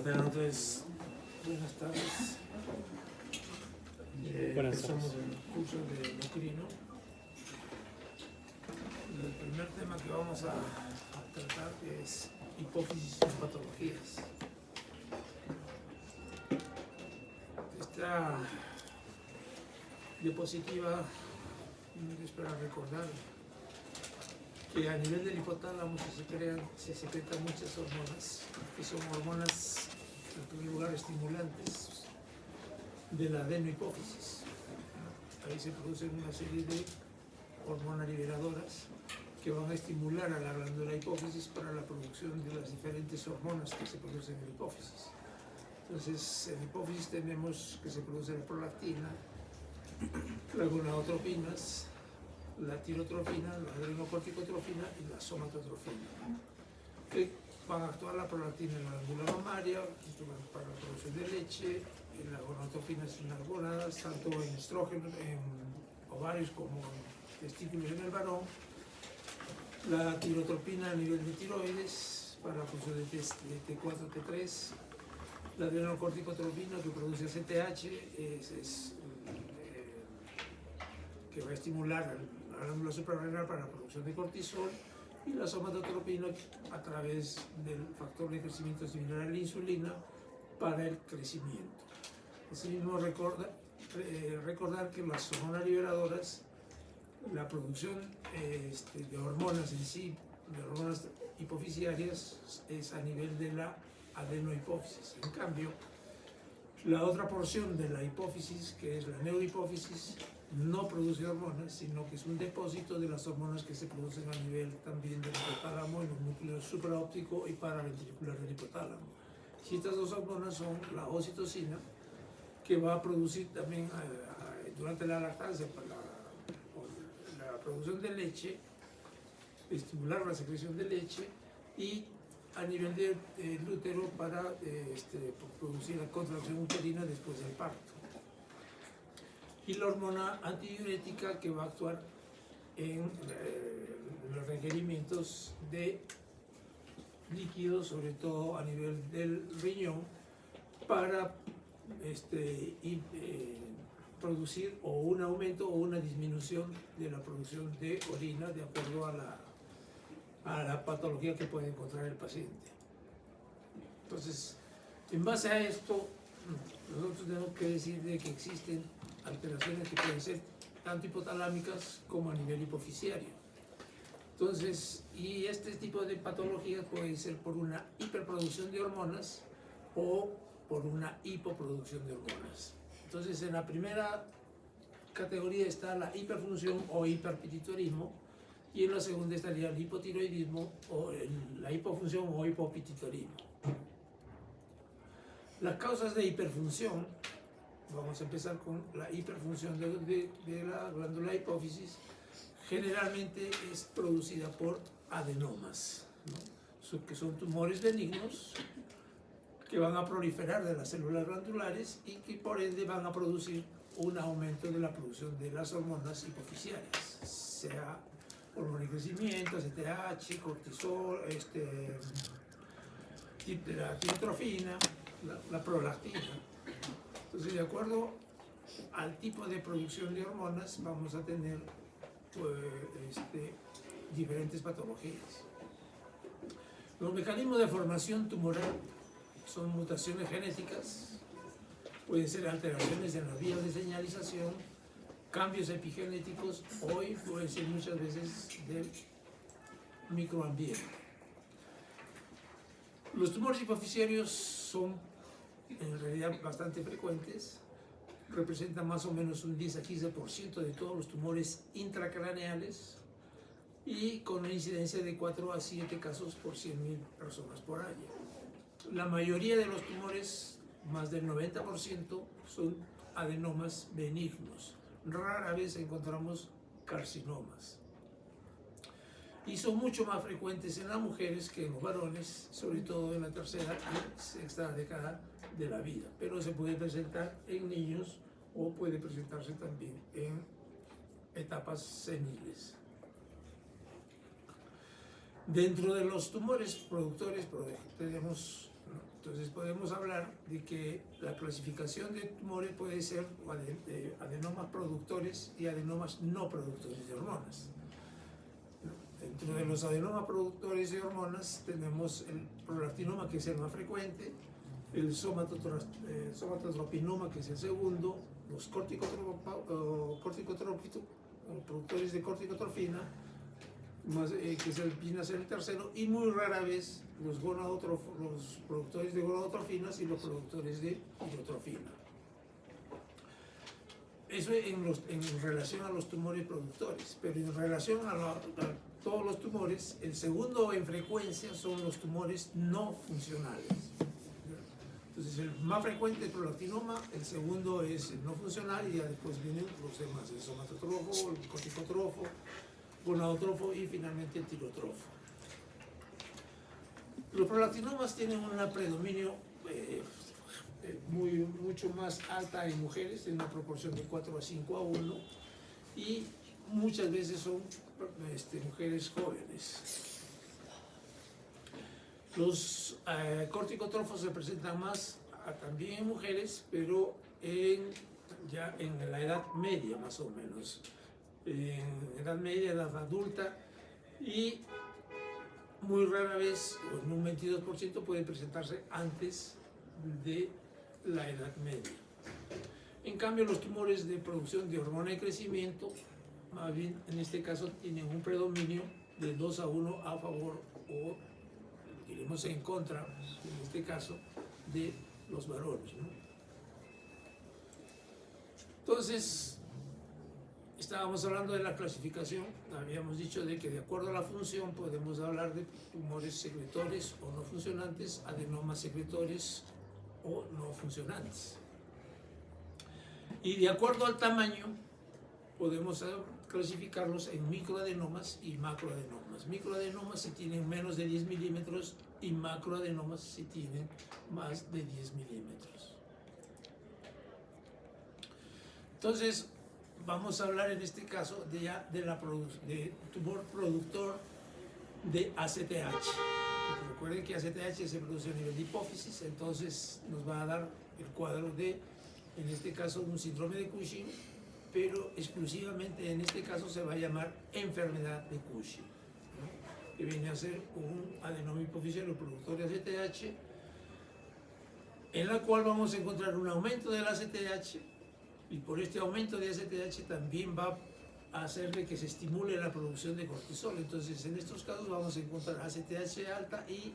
tengan ustedes buenas tardes. Buenas Empezamos tardes. el curso de endocrino. El primer tema que vamos a tratar es hipófisis y patologías. Esta diapositiva es para recordar que a nivel del hipotálamo se secretan muchas hormonas, que son hormonas, en primer lugar, estimulantes de la adenohipófisis. Ahí se producen una serie de hormonas liberadoras que van a estimular a la glándula hipófisis para la producción de las diferentes hormonas que se producen en la hipófisis. Entonces, en la hipófisis tenemos que se produce la prolactina, las gonadotropinas, la tirotropina, la adrenocorticotropina y la somatotrofina, que van a actuar la prolactina en la glándula mamaria para la producción de leche, y la gonadotropina en las gónadas, tanto en estrógenos, en ovarios como en testículos en el varón, la tirotropina a nivel de tiroides para la función de T4, T3, la adrenocorticotropina que produce ACTH, que va a estimular la glándula suprarrenal para la producción de cortisol, y la somatotropina a través del factor de crecimiento similar a la insulina para el crecimiento. Asimismo, recordar que las hormonas liberadoras, la producción de hormonas en sí, de hormonas hipofisiarias, es a nivel de la adenohipófisis. En cambio, la otra porción de la hipófisis, que es la neurohipófisis, no produce hormonas, sino que es un depósito de las hormonas que se producen a nivel también del hipotálamo, en los núcleos supraóptico y paraventricular del hipotálamo. Y estas dos hormonas son la oxitocina, que va a producir también durante la lactancia para la producción de leche, estimular la secreción de leche, y a nivel del útero para producir la contracción uterina después del parto. Y la hormona antidiurética, que va a actuar en los requerimientos de líquidos, sobre todo a nivel del riñón, para producir o un aumento o una disminución de la producción de orina de acuerdo a la patología que puede encontrar el paciente. Entonces, en base a esto, nosotros tenemos que decir de que existen alteraciones que pueden ser tanto hipotalámicas como a nivel hipofisiario. Entonces, y este tipo de patologías puede ser por una hiperproducción de hormonas o por una hipoproducción de hormonas. Entonces, en la primera categoría está la hiperfunción o hiperpituitarismo, y en la segunda estaría el hipotiroidismo o la hipofunción o hipopituitarismo. Las causas de hiperfunción, vamos a empezar con la hiperfunción de la glándula hipófisis. Generalmente es producida por adenomas, ¿no? Que son tumores benignos que van a proliferar de las células glandulares y que por ende van a producir un aumento de la producción de las hormonas hipofisiarias, sea hormona de crecimiento, ACTH, cortisol, la tirotropina, la prolactina. Entonces, de acuerdo al tipo de producción de hormonas, vamos a tener diferentes patologías. Los mecanismos de formación tumoral son mutaciones genéticas, pueden ser alteraciones en las vías de señalización, cambios epigenéticos, o influencia muchas veces del microambiente. Los tumores hipofisiarios son en realidad bastante frecuentes, representan más o menos un 10 a 15% de todos los tumores intracraneales, y con una incidencia de 4 a 7 casos por 100.000 personas por año. La mayoría de los tumores, más del 90%, son adenomas benignos. Rara vez encontramos carcinomas. Y son mucho más frecuentes en las mujeres que en los varones, sobre todo en la tercera y sexta década de la vida. Pero se puede presentar en niños o puede presentarse también en etapas seniles. Dentro de los tumores productores tenemos ¿no? Entonces podemos hablar de que la clasificación de tumores puede ser adenomas productores y adenomas no productores de hormonas. Dentro de los adenomas productores de hormonas tenemos el prolactinoma, que es el más frecuente, el somatotropinoma, que es el segundo, los corticotróficos, productores de corticotrofina, que es el tercero, y muy rara vez los productores de gonadotrofinas y los productores de tirotrofina. Eso en relación a los tumores productores, pero en relación a todos los tumores, el segundo en frecuencia son los tumores no funcionales. Entonces el más frecuente es el prolactinoma, el segundo es el no funcional y ya después vienen los demás, el somatotrofo, el corticotrofo, gonadotrofo y finalmente el tirotrofo. Los prolactinomas tienen un predominio mucho más alta en mujeres, en una proporción de 4:5:1, y muchas veces son mujeres jóvenes. Los corticotrofos se presentan más también en mujeres, pero ya en la edad media más o menos. En edad media, edad adulta, y muy rara vez, o en un 22%, puede presentarse antes de la edad media. En cambio, los tumores de producción de hormona de crecimiento, más bien en este caso, tienen un predominio de 2:1 a favor, o diremos en contra, en este caso, de los varones, ¿no? Entonces, estábamos hablando de la clasificación, habíamos dicho de que de acuerdo a la función podemos hablar de tumores secretores o no funcionantes, adenomas secretores o no funcionantes. Y de acuerdo al tamaño podemos clasificarlos en microadenomas y macroadenomas. Microadenomas si tienen menos de 10 milímetros y macroadenomas si tienen más de 10 milímetros. Entonces, vamos a hablar en este caso de tumor productor de ACTH. Recuerden que ACTH se produce a nivel de hipófisis, entonces nos va a dar el cuadro de, en este caso, un síndrome de Cushing, pero exclusivamente en este caso se va a llamar enfermedad de Cushing, ¿no? Que viene a ser un adenoma hipofisiario productor de ACTH, en la cual vamos a encontrar un aumento del ACTH, y por este aumento de ACTH también va a hacer de que se estimule la producción de cortisol. Entonces, en estos casos vamos a encontrar ACTH alta y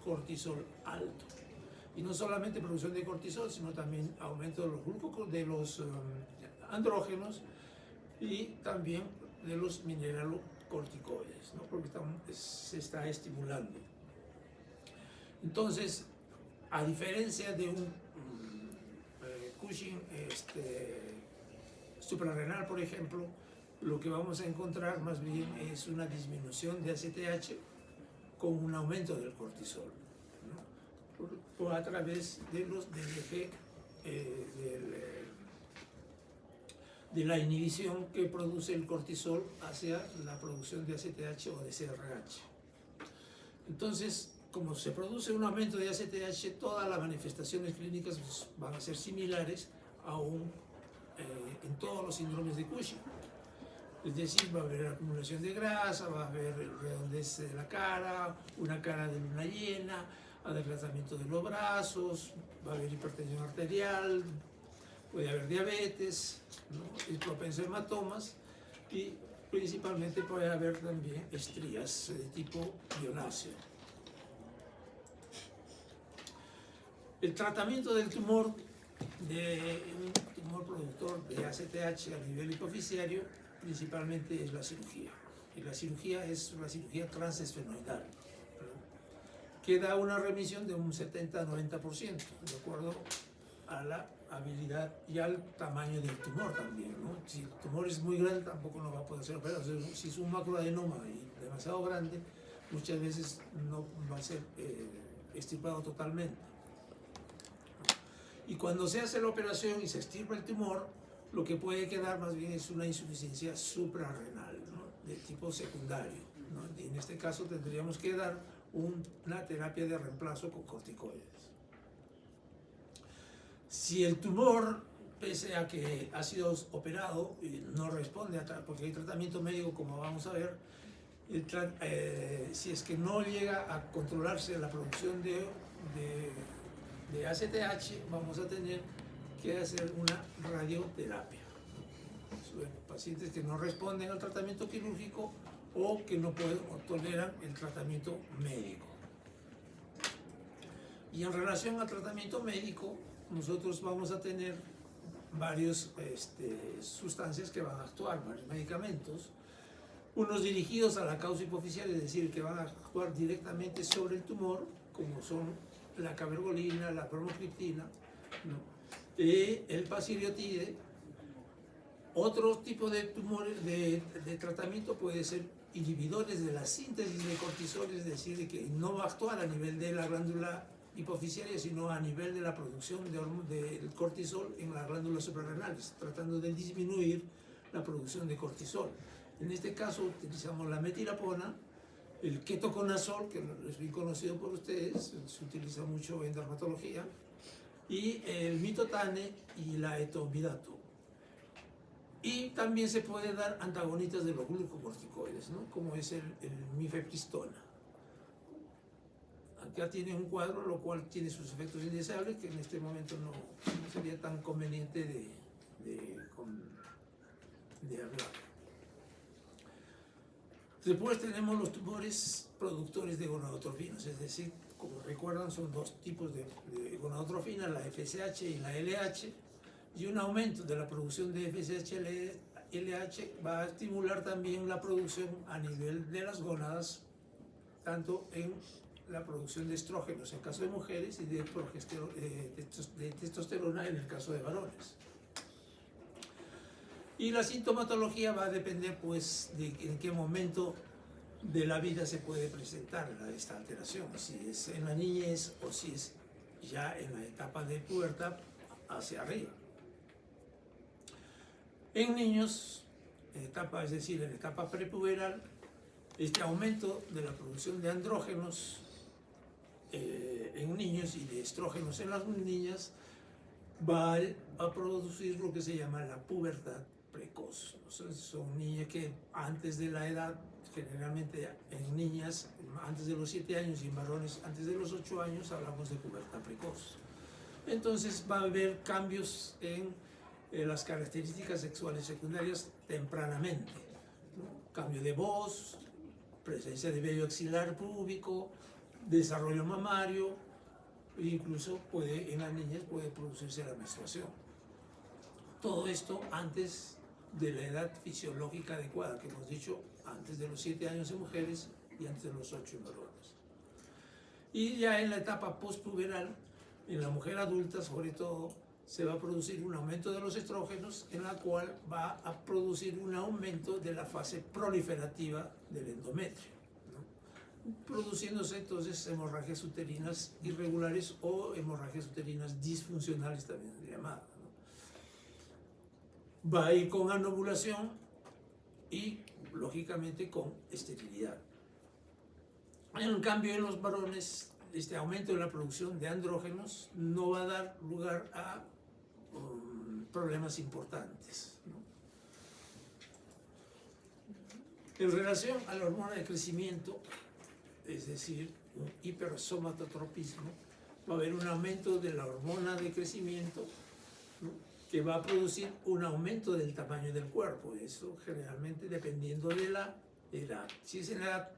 cortisol alto. Y no solamente producción de cortisol, sino también aumento de los andrógenos y también de los mineralocorticoides, ¿no? Porque se está estimulando. Entonces, a diferencia de un Cushing suprarrenal, por ejemplo, lo que vamos a encontrar más bien es una disminución de ACTH con un aumento del cortisol, ¿no? A través de los DLG, de la inhibición que produce el cortisol hacia la producción de ACTH o de CRH. Entonces, como se produce un aumento de ACTH, todas las manifestaciones clínicas van a ser similares en todos los síndromes de Cushing. Es decir, va a haber acumulación de grasa, va a haber redondez de la cara, una cara de luna llena, adelgazamiento de los brazos, va a haber hipertensión arterial, puede haber diabetes, ¿no? Es propenso a hematomas y principalmente puede haber también estrías de tipo violáceo. El tratamiento del tumor, de un tumor productor de ACTH a nivel hipofisiario, principalmente es la cirugía. Y la cirugía es una cirugía transesfenoidal, ¿no? Que da una remisión de un 70-90%, de acuerdo a la habilidad y al tamaño del tumor también, ¿no? Si el tumor es muy grande, tampoco no va a poder ser operado. O sea, si es un macroadenoma y demasiado grande, muchas veces no va a ser extirpado totalmente. Y cuando se hace la operación y se extirpa el tumor, lo que puede quedar más bien es una insuficiencia suprarrenal, ¿no? De tipo secundario, ¿no? Y en este caso tendríamos que dar una terapia de reemplazo con corticoides. Si el tumor, pese a que ha sido operado, no responde, porque hay tratamiento médico, como vamos a ver, si es que no llega a controlarse la producción de ACTH, vamos a tener que hacer una radioterapia. Pacientes que no responden al tratamiento quirúrgico o que no pueden o toleran el tratamiento médico. Y en relación al tratamiento médico, nosotros vamos a tener varias sustancias que van a actuar, varios medicamentos, unos dirigidos a la causa hipoficial, es decir, que van a actuar directamente sobre el tumor, como son la cabergolina, la bromocriptina, ¿no? El pasiriotide. Otro tipo de tumores de tratamiento puede ser inhibidores de la síntesis de cortisol, es decir, que no va a actuar a nivel de la glándula hipofisiaria, sino a nivel de la producción del cortisol en las glándulas suprarrenales, tratando de disminuir la producción de cortisol. En este caso utilizamos la metilapona, el ketoconazol, que es bien conocido por ustedes, se utiliza mucho en dermatología, y el mitotane y la etomidato. Y también se puede dar antagonistas de los glucocorticoides, ¿no? Como es el mifepristona. Acá tiene un cuadro, lo cual tiene sus efectos indeseables, que en este momento no sería tan conveniente de hablar. Después tenemos los tumores productores de gonadotrofinas, es decir, como recuerdan, son dos tipos de gonadotrofinas, la FSH y la LH, y un aumento de la producción de FSH-LH va a estimular también la producción a nivel de las gónadas, tanto en la producción de estrógenos en el caso de mujeres y de testosterona en el caso de varones. Y la sintomatología va a depender, pues, de en qué momento de la vida se puede presentar esta alteración, si es en la niñez o si es ya en la etapa de pubertad hacia arriba. En niños, es decir, en etapa prepuberal, este aumento de la producción de andrógenos en niños y de estrógenos en las niñas va a producir lo que se llama la pubertad precoz. O sea, son niñas que antes de la edad, generalmente en niñas antes de los 7 años y en varones antes de los 8 años, hablamos de pubertad precoz. Entonces va a haber cambios en las características sexuales secundarias tempranamente, ¿no? Cambio de voz, presencia de vello axilar púbico, desarrollo mamario, e incluso en las niñas puede producirse la menstruación. Todo esto antes de la edad fisiológica adecuada, que hemos dicho, antes de los 7 años en mujeres y antes de los 8 en varones. Y ya en la etapa postpuberal, en la mujer adulta sobre todo, se va a producir un aumento de los estrógenos, en la cual va a producir un aumento de la fase proliferativa del endometrio, ¿no? Produciéndose entonces hemorragias uterinas irregulares o hemorragias uterinas disfuncionales también llamadas, ¿no? Va a ir con anovulación y lógicamente con esterilidad. En cambio, en los varones, este aumento en la producción de andrógenos no va a dar lugar a problemas importantes, ¿no? En relación a la hormona de crecimiento, es decir, un hipersomatotropismo, va a haber un aumento de la hormona de crecimiento, ¿no? Que va a producir un aumento del tamaño del cuerpo. Eso generalmente dependiendo de la edad. Si es en la edad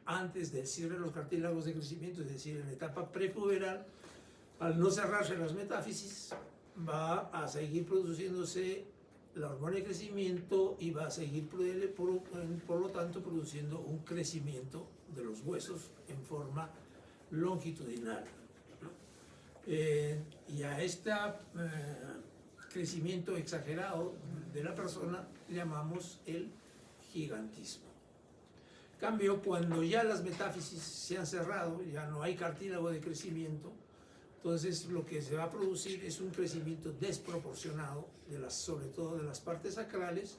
antes del cierre de los cartílagos de crecimiento, es decir, en la etapa prepuberal, al no cerrarse las metáfisis, va a seguir produciéndose la hormona de crecimiento y va a seguir, por lo tanto, produciendo un crecimiento de los huesos en forma longitudinal, ¿no? Y a este crecimiento exagerado de la persona llamamos el gigantismo. Cambio, cuando ya las metáfisis se han cerrado, ya no hay cartílago de crecimiento, entonces lo que se va a producir es un crecimiento desproporcionado, sobre todo de las partes sacrales,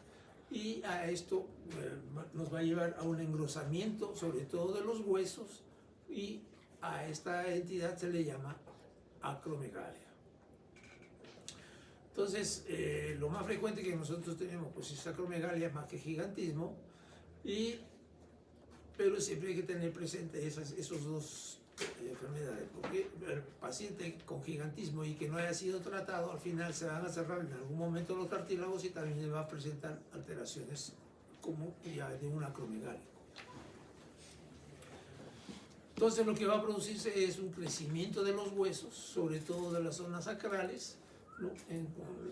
y a esto nos va a llevar a un engrosamiento, sobre todo de los huesos, y a esta entidad se le llama acromegalia. Entonces, lo más frecuente que nosotros tenemos pues, es acromegalia más que gigantismo, pero siempre hay que tener presente esos dos enfermedades, porque el paciente con gigantismo y que no haya sido tratado, al final se van a cerrar en algún momento los cartílagos y también le va a presentar alteraciones como ya de un acromegálico. Entonces lo que va a producirse es un crecimiento de los huesos, sobre todo de las zonas sacrales, ¿no? En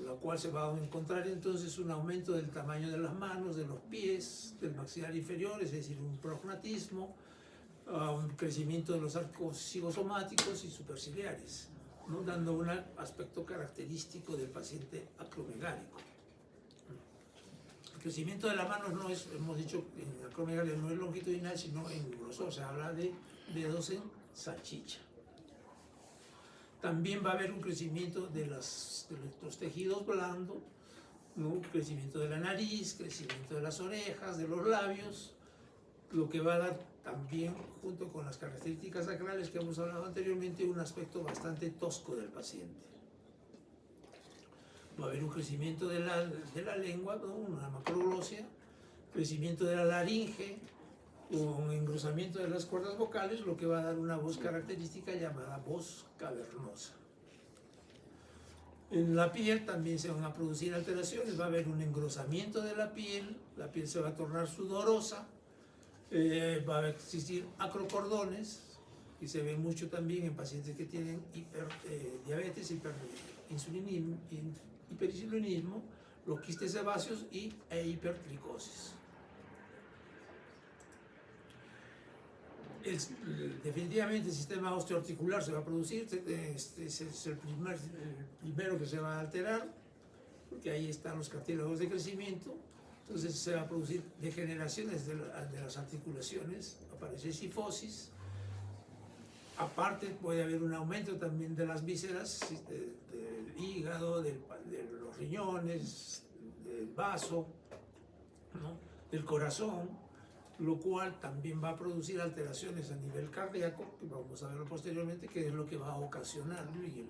la cual se va a encontrar entonces un aumento del tamaño de las manos, de los pies, del maxilar inferior, es decir, un prognatismo, un crecimiento de los arcos cigosomáticos y superciliares, ¿no? Dando un aspecto característico del paciente acromegálico. El crecimiento de las manos no es, hemos dicho, en acromegalia no es longitudinal, sino en grosor, se habla de dedos en salchicha. También va a haber un crecimiento de los tejidos blandos, ¿no? Crecimiento de la nariz, crecimiento de las orejas, de los labios, lo que va a dar también, junto con las características sacrales que hemos hablado anteriormente, un aspecto bastante tosco del paciente. Va a haber un crecimiento de la lengua, ¿no? Una macroglosia, crecimiento de la laringe, un engrosamiento de las cuerdas vocales, lo que va a dar una voz característica llamada voz cavernosa. En la piel también se van a producir alteraciones, va a haber un engrosamiento de la piel se va a tornar sudorosa, va a existir acrocordones, y se ve mucho también en pacientes que tienen diabetes, hiperinsulinismo, los quistes sebáceos e hipertricosis. Definitivamente el sistema osteoarticular se va a producir, este es el primero que se va a alterar, porque ahí están los cartílagos de crecimiento, entonces se va a producir degeneraciones de las articulaciones, aparece cifosis, aparte puede haber un aumento también de las vísceras, del hígado, de los riñones, del vaso, ¿no? Del corazón, lo cual también va a producir alteraciones a nivel cardíaco, que vamos a verlo posteriormente, que es lo que va a ocasionar, ¿no? Y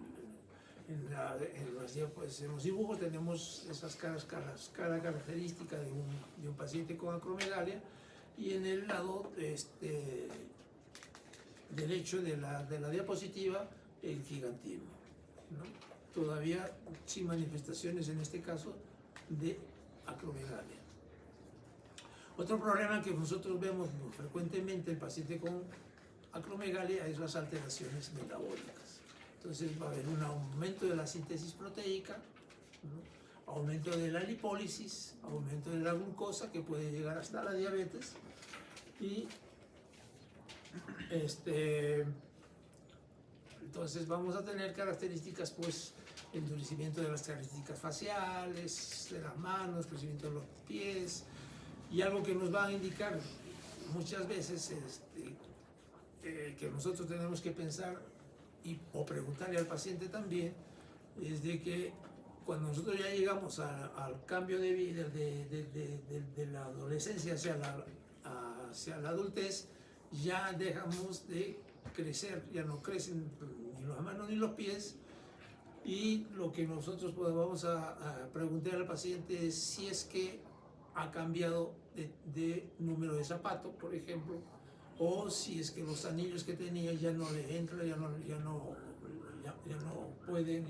en los dibujos tenemos esas cara característica de un paciente con acromegalia, y en el lado derecho de la diapositiva el gigantismo, ¿no? Todavía sin manifestaciones en este caso de acromegalia. Otro problema que nosotros vemos muy frecuentemente en el paciente con acromegalia es las alteraciones metabólicas. Entonces va a haber un aumento de la síntesis proteica, ¿no? Aumento de la lipólisis, aumento de la glucosa, que puede llegar hasta la diabetes, y entonces vamos a tener características, pues, endurecimiento de las características faciales, de las manos, crecimiento de los pies. Y algo que nos va a indicar muchas veces que nosotros tenemos que pensar o preguntarle al paciente también, es de que cuando nosotros ya llegamos al cambio de vida de la adolescencia hacia la adultez, ya dejamos de crecer, ya no crecen ni las manos ni los pies, y lo que nosotros vamos a preguntar al paciente es si es que ha cambiado de número de zapato, por ejemplo, o si es que los anillos que tenía ya no le entran, ya no pueden,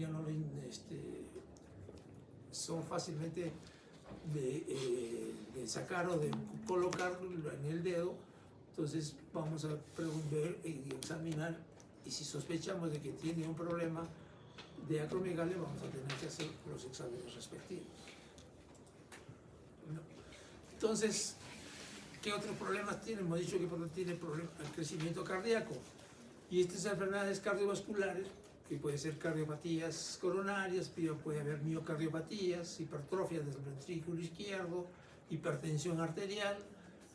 son fácilmente de sacar o de colocar en el dedo. Entonces vamos a preguntar y examinar, y si sospechamos de que tiene un problema de acromegalia, vamos a tener que hacer los exámenes respectivos. Entonces, ¿qué otros problemas tiene? Hemos dicho que tiene problemas el crecimiento cardíaco, y estas enfermedades cardiovasculares, que pueden ser cardiopatías coronarias, puede haber miocardiopatías, hipertrofias del ventrículo izquierdo, hipertensión arterial,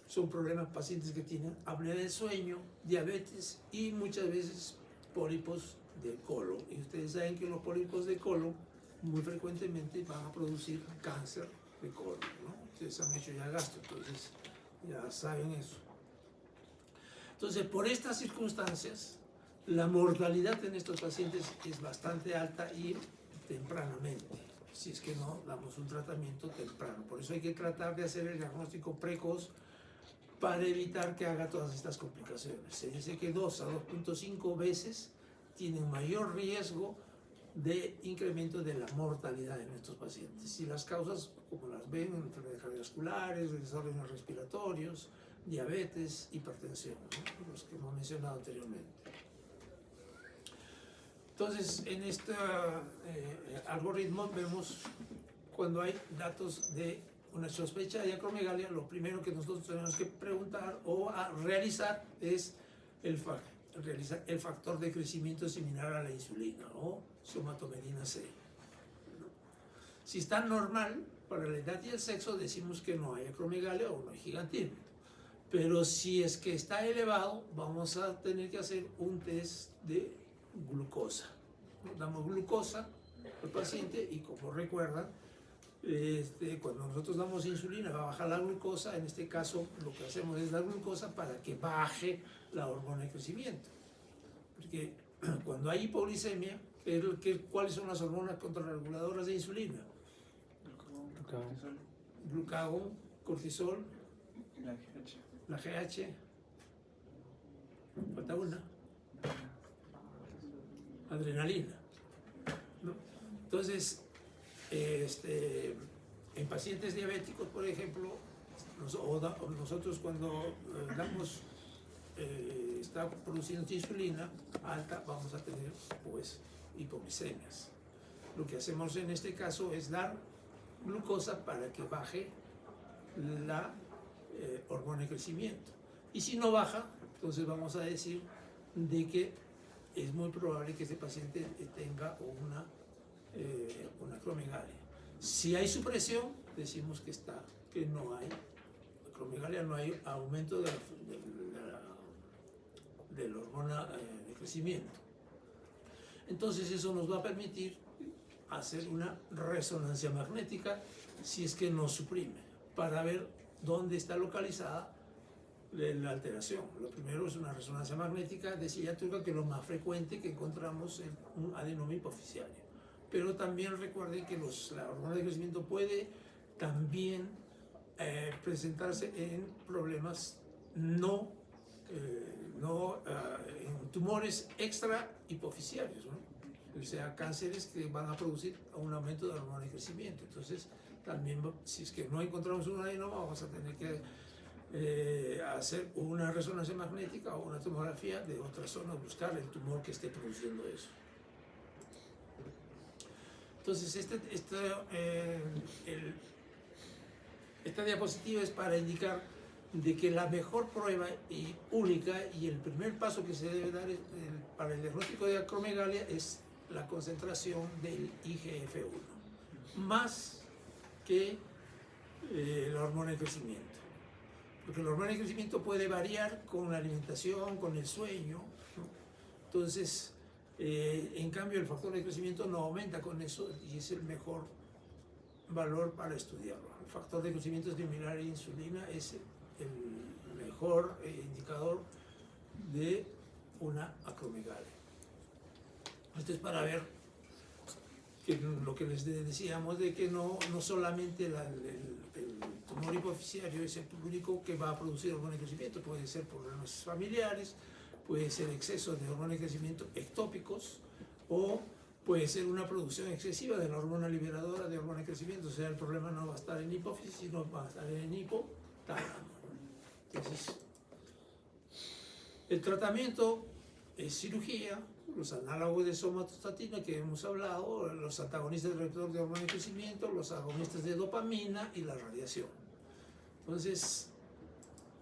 son problemas pacientes que tienen apnea del sueño, diabetes y muchas veces pólipos del colon. Y ustedes saben que los pólipos de colon muy frecuentemente van a producir cáncer de colon, ¿no? Ustedes han hecho ya gastro, entonces ya saben eso. Entonces, por estas circunstancias, la mortalidad en estos pacientes es bastante alta y tempranamente, si es que no damos un tratamiento temprano. Por eso hay que tratar de hacer el diagnóstico precoz para evitar que haga todas estas complicaciones. Se dice que 2 a 2.5 veces tienen mayor riesgo de incremento de la mortalidad en estos pacientes. Y las causas, como las ven, enfermedades cardiovasculares, desórdenes respiratorios, diabetes, hipertensión, ¿no? Los que hemos mencionado anteriormente. Entonces, en este algoritmo vemos cuando hay datos de una sospecha de acromegalia, lo primero que nosotros tenemos que preguntar o realizar es realizar el factor de crecimiento similar a la insulina o somatomedina C. Si está normal para la edad y el sexo, decimos que no hay acromegalia o no hay gigantismo. Pero si es que está elevado, vamos a tener que hacer un test de glucosa. Damos glucosa al paciente y, como recuerdan, cuando nosotros damos insulina va a bajar la glucosa. En este caso lo que hacemos es dar glucosa para que baje la hormona de crecimiento, porque cuando hay hipoglicemia, ¿cuáles son las hormonas contrarreguladoras de insulina? Glucagón, cortisol, la GH, falta una, adrenalina, ¿no? Entonces, en pacientes diabéticos, por ejemplo, nosotros cuando está produciendo insulina alta, vamos a tener pues hipoglicemias. Lo que hacemos en este caso es dar glucosa para que baje la hormona de crecimiento. Y si no baja, entonces vamos a decir de que es muy probable que este paciente tenga una acromegalia. Si hay supresión, decimos que no hay acromegalia, no hay aumento de la hormona de crecimiento. Entonces eso nos va a permitir hacer una resonancia magnética si es que nos suprime, para ver dónde está localizada la alteración. Lo primero es una resonancia magnética de silla turca, que es lo más frecuente que encontramos en un adenoma hipoficiario. Pero también recuerden que la hormona de crecimiento puede también presentarse en problemas en tumores extra hipoficiarios, ¿no? O sea, cánceres que van a producir un aumento de la hormona de crecimiento. Entonces, también, si es que no encontramos un adenoma, vamos a tener que hacer una resonancia magnética o una tomografía de otra zona, buscar el tumor que esté produciendo eso. Entonces, esta diapositiva es para indicar de que la mejor prueba y única y el primer paso que se debe dar para el diagnóstico de acromegalia es la concentración del IGF-1, más que la hormona de crecimiento. Porque la hormona de crecimiento puede variar con la alimentación, con el sueño, ¿no? Entonces, en cambio, el factor de crecimiento no aumenta con eso y es el mejor valor para estudiarlo. El factor de crecimiento similar a la insulina es el mejor indicador de una acromegalia. Esto es para ver que lo que les decíamos, de que no solamente el tumor hipoficiario es el único que va a producir hormona de crecimiento, puede ser problemas familiares, puede ser exceso de hormona de crecimiento ectópicos o puede ser una producción excesiva de la hormona liberadora de hormona de crecimiento. O sea, el problema no va a estar en hipófisis, sino va a estar en hipotálamo. Entonces, el tratamiento es cirugía, los análogos de somatostatina que hemos hablado, los antagonistas del receptor de hormona de crecimiento, los agonistas de dopamina y la radiación. Entonces,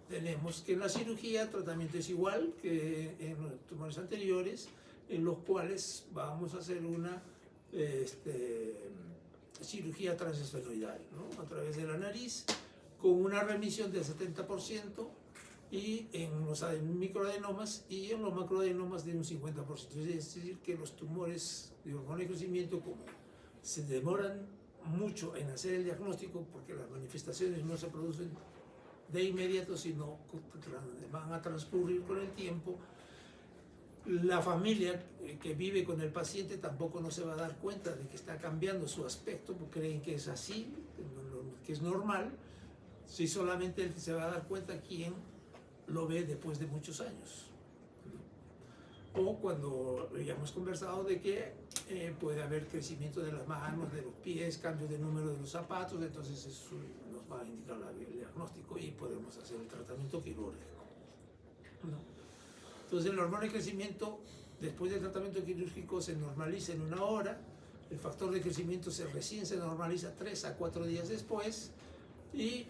tenemos que en la cirugía el tratamiento es igual que en los tumores anteriores, en los cuales vamos a hacer una cirugía transesfenoidal, ¿no? A través de la nariz, con una remisión del 70%, y en los microadenomas y en los macroadenomas de un 50%. Es decir, que los tumores de hormona de crecimiento, como se demoran mucho en hacer el diagnóstico porque las manifestaciones no se producen de inmediato, sino van a transcurrir con el tiempo. La familia que vive con el paciente tampoco no se va a dar cuenta de que está cambiando su aspecto, porque creen que es así, que es normal. Si solamente él se va a dar cuenta quien lo ve después de muchos años. O cuando ya hemos conversado de que puede haber crecimiento de las manos, de los pies, cambio de número de los zapatos, entonces eso nos va a indicar el diagnóstico y podemos hacer el tratamiento quirúrgico, ¿no? Entonces el hormona de crecimiento, después del tratamiento quirúrgico, se normaliza en 1 hora, el factor de crecimiento recién se normaliza 3 a 4 días después, y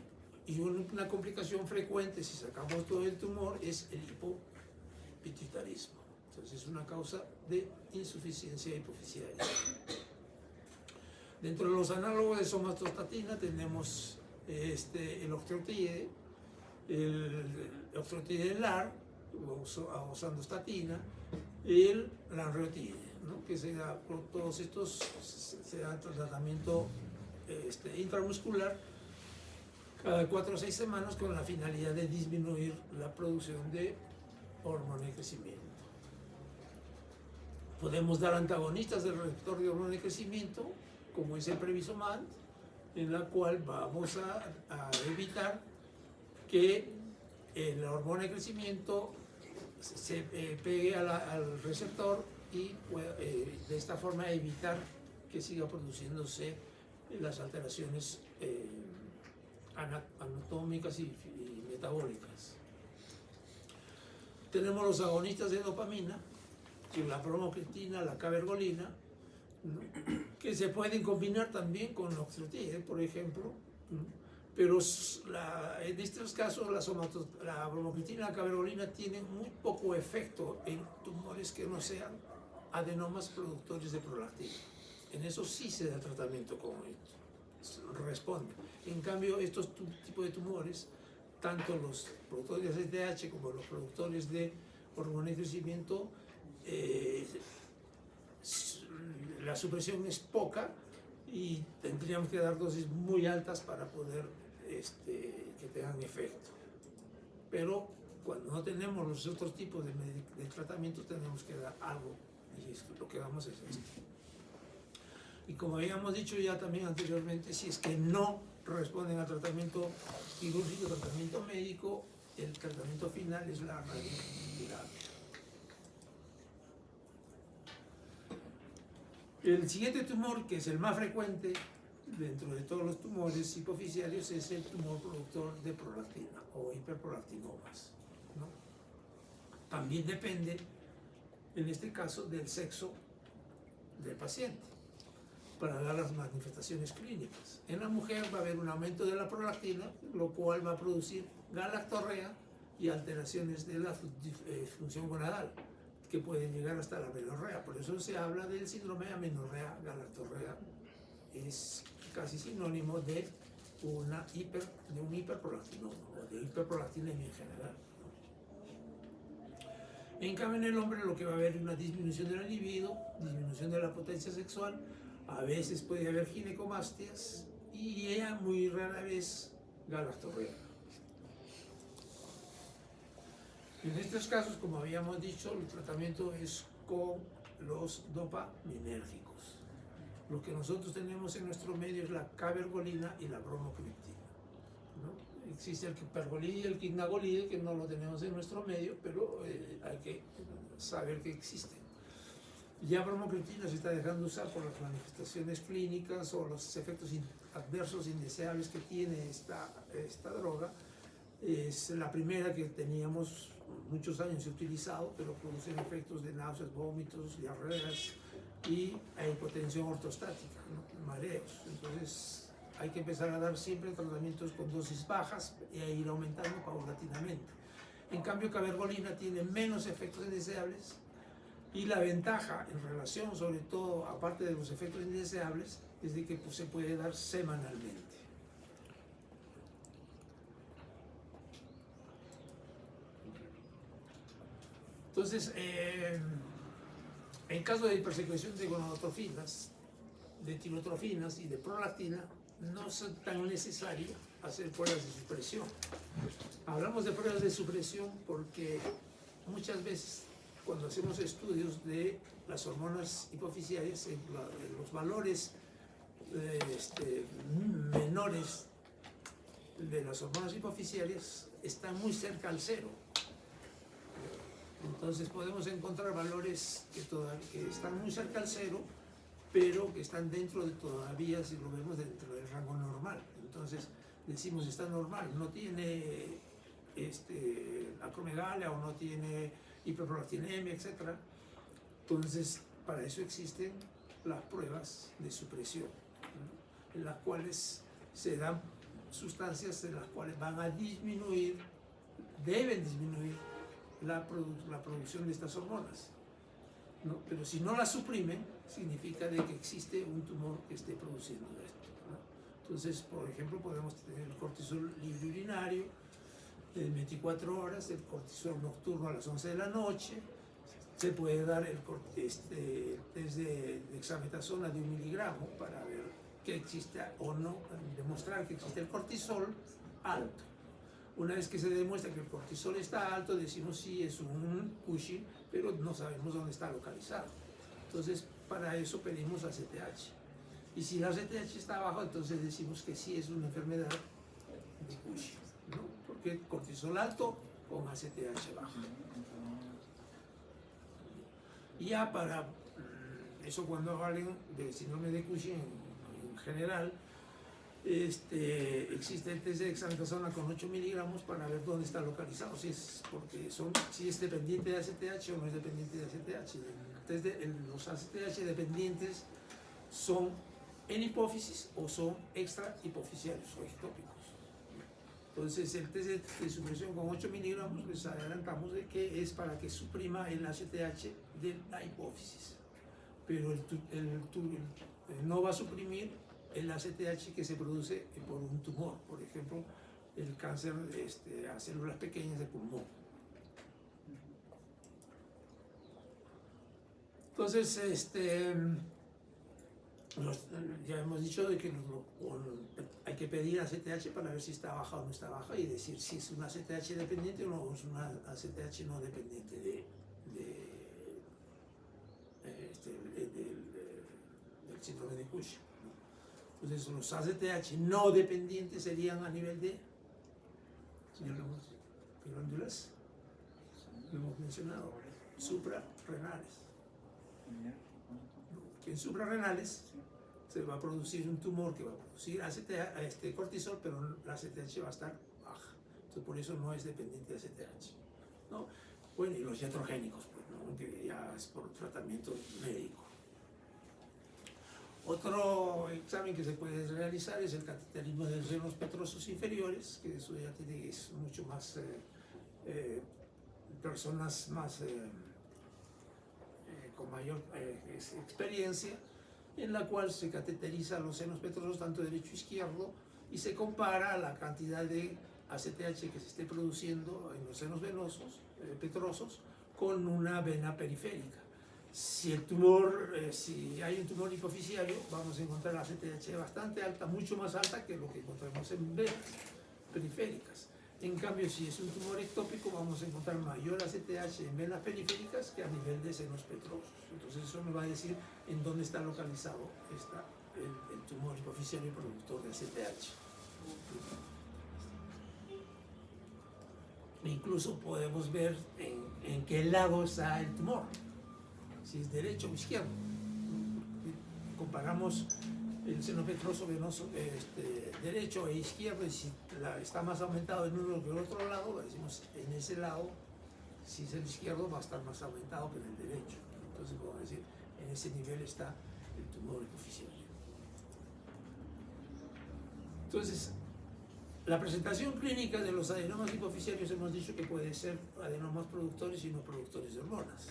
una complicación frecuente si sacamos todo el tumor es el hipopituitarismo. Entonces es una causa de insuficiencia hipofisiaria. Dentro de los análogos de somatostatina tenemos el octreotide, el octreotide LAR, usando estatina, y el lanreotide, ¿no? Que se da por todos estos, se da tratamiento intramuscular cada 4 o 6 semanas con la finalidad de disminuir la producción de hormona de crecimiento. Podemos dar antagonistas del receptor de hormona de crecimiento, como es el Previsomad, en la cual vamos a evitar que la hormona de crecimiento se pegue al receptor y de esta forma evitar que siga produciéndose las alteraciones anatómicas y metabólicas. Tenemos los agonistas de dopamina, la bromocriptina, la cabergolina, ¿no? Que se pueden combinar también con octreotide, por ejemplo, ¿no? Pero en estos casos la bromocriptina y la cabergolina tienen muy poco efecto en tumores que no sean adenomas productores de prolactina. En eso sí se da tratamiento con esto, responde. En cambio, estos tipos de tumores, tanto los productores de ACTH como los productores de hormona de crecimiento, la supresión es poca y tendríamos que dar dosis muy altas para poder que tengan efecto. Pero cuando no tenemos los otros tipos de tratamientos, tenemos que dar algo, y lo que damos es esto. Y como habíamos dicho ya también anteriormente, si es que no responden al tratamiento quirúrgico, tratamiento médico, el tratamiento final es la radioterapia. El siguiente tumor, que es el más frecuente dentro de todos los tumores hipofisiarios, es el tumor productor de prolactina o hiperprolactinomas, ¿no? También depende, en este caso, del sexo del paciente para dar las manifestaciones clínicas. En la mujer va a haber un aumento de la prolactina, lo cual va a producir galactorrea y alteraciones de la función gonadal, que pueden llegar hasta la amenorrea. Por eso se habla del síndrome de amenorrea galactorrea. Es casi sinónimo de un hiperprolactinoma o de hiperprolactinemia en general. En cambio, en el hombre lo que va a haber es una disminución de la libido, disminución de la potencia sexual, a veces puede haber ginecomastias y ella muy rara vez galactorrea. En estos casos, como habíamos dicho, el tratamiento es con los dopaminérgicos. Lo que nosotros tenemos en nuestro medio es la cabergolina y la bromocriptina, ¿no? Existe el pergolide y el quinagolide, que no lo tenemos en nuestro medio, pero hay que saber que existen. Ya bromocriptina se está dejando usar por las manifestaciones clínicas o los efectos adversos indeseables que tiene esta droga. Es la primera que teníamos muchos años utilizado, pero producen efectos de náuseas, vómitos, diarreas y hipotensión ortostática, ¿no? Mareos. Entonces hay que empezar a dar siempre tratamientos con dosis bajas y a ir aumentando paulatinamente. En cambio, cabergolina tiene menos efectos indeseables y la ventaja en relación, sobre todo, aparte de los efectos indeseables, es de que pues, se puede dar semanalmente. Entonces, en caso de hipersecreción de gonadotrofinas, de tirotrofinas y de prolactina, no es tan necesario hacer pruebas de supresión. Hablamos de pruebas de supresión porque muchas veces cuando hacemos estudios de las hormonas hipoficiarias, los valores menores de las hormonas hipoficiarias están muy cerca al cero. Entonces podemos encontrar valores que están muy cerca al cero, pero que están dentro de todavía, si lo vemos, dentro del rango normal. Entonces decimos está normal, no tiene acromegalia o no tiene hiperprolactinemia, etc. Entonces para eso existen las pruebas de supresión, ¿no? En las cuales se dan sustancias en las cuales van a disminuir, deben disminuir la producción de estas hormonas, ¿no? Pero si no las suprimen, significa de que existe un tumor que esté produciendo esto, ¿no? Entonces, por ejemplo, podemos tener el cortisol libre urinario en 24 horas, el cortisol nocturno a las 11 de la noche, se puede dar el test de dexametasona de 1 miligramo para ver que exista o no, demostrar que existe el cortisol alto. Una vez que se demuestra que el cortisol está alto, decimos sí, es un Cushing, pero no sabemos dónde está localizado. Entonces, para eso pedimos ACTH. Y si la ACTH está bajo, entonces decimos que sí es una enfermedad de Cushing, ¿no? Porque cortisol alto con ACTH bajo. Y ya para eso, cuando hablen de síndrome de Cushing en general, existe el test de dexametasona con 8 miligramos para ver dónde está localizado, si es dependiente de ACTH o no es dependiente de ACTH. Los ACTH dependientes son en hipófisis o son extra hipoficiarios o ectópicos. Entonces el test de supresión con 8 miligramos, les adelantamos de que es para que suprima el ACTH de la hipófisis, pero no va a suprimir el ACTH que se produce por un tumor, por ejemplo, el cáncer a células pequeñas de pulmón. Entonces, ya hemos dicho de que hay que pedir ACTH para ver si está baja o no está baja y decir si es una ACTH dependiente o no es una ACTH no dependiente del síndrome de Cushing. Entonces los ACTH no dependientes serían a nivel de glándulas, lo hemos mencionado, suprarrenales. En suprarrenales se va a producir un tumor que va a producir cortisol, pero la ACTH va a estar baja. Entonces por eso no es dependiente de ACTH, ¿no? Bueno, y los iatrogénicos, pues, ¿no? Que ya es por tratamiento médico. Otro examen que se puede realizar es el cateterismo de senos petrosos inferiores, que eso ya es mucho más, personas más con mayor experiencia, en la cual se cateteriza los senos petrosos tanto derecho e izquierdo y se compara la cantidad de ACTH que se esté produciendo en los senos venosos, petrosos, con una vena periférica. Si hay un tumor hipoficiario, vamos a encontrar la ACTH bastante alta, mucho más alta que lo que encontramos en venas periféricas. En cambio, si es un tumor ectópico, vamos a encontrar mayor ACTH en venas periféricas que a nivel de senos petrosos. Entonces eso nos va a decir en dónde está localizado el tumor hipoficiario productor de ACTH. Incluso podemos ver en qué lado está el tumor, si es derecho o izquierdo. Comparamos el seno petroso venoso derecho e izquierdo, y si está más aumentado en uno que en el otro lado, decimos en ese lado, si es el izquierdo, va a estar más aumentado que en el derecho. Entonces podemos decir, en ese nivel está el tumor hipoficiario. Entonces, la presentación clínica de los adenomas hipoficiarios hemos dicho que puede ser adenomas productores y no productores de hormonas.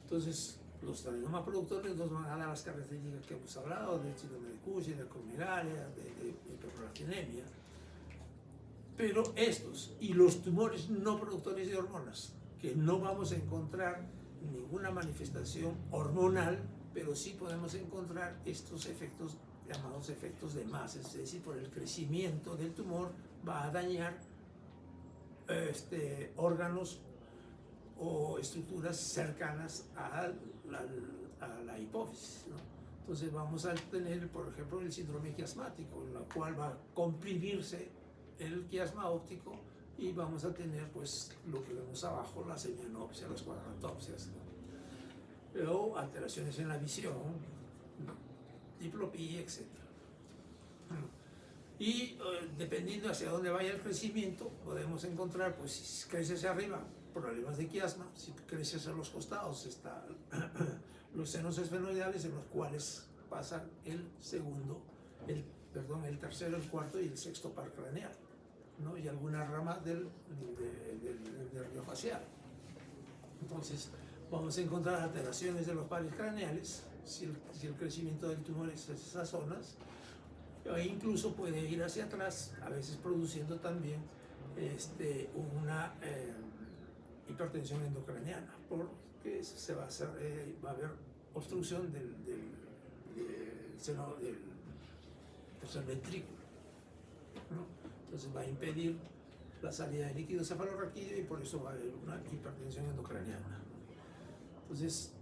Entonces, los adenomas productores nos van a dar las características que hemos hablado, del síndrome de Cushing, de acromegalia, de hiperprolactinemia. Pero estos y los tumores no productores de hormonas, que no vamos a encontrar ninguna manifestación hormonal, pero sí podemos encontrar estos efectos llamados efectos de masa, es decir, por el crecimiento del tumor va a dañar órganos o estructuras cercanas a la hipófisis, ¿no? Entonces vamos a tener, por ejemplo, el síndrome quiasmático, en la cual va a comprimirse el quiasma óptico y vamos a tener pues lo que vemos abajo, la semianopsia, las cuadrantopsias, ¿no? O alteraciones en la visión, ¿no? Diplopía, etc. Y dependiendo hacia dónde vaya el crecimiento, podemos encontrar, pues si crece hacia arriba, problemas de quiasma; si crece hacia los costados, está los senos esfenoidales, en los cuales pasan el tercero, el cuarto y el sexto par craneal, ¿no? Y alguna rama del nervio facial. Entonces vamos a encontrar alteraciones de los pares craneales si el crecimiento del tumor es en esas zonas, e incluso puede ir hacia atrás, a veces produciendo también una hipertensión endocraniana, porque va a haber obstrucción del seno del tercer ventrículo, ¿no? Entonces va a impedir la salida de líquido cefalorraquídeo y por eso va a haber una hipertensión endocraniana. Entonces,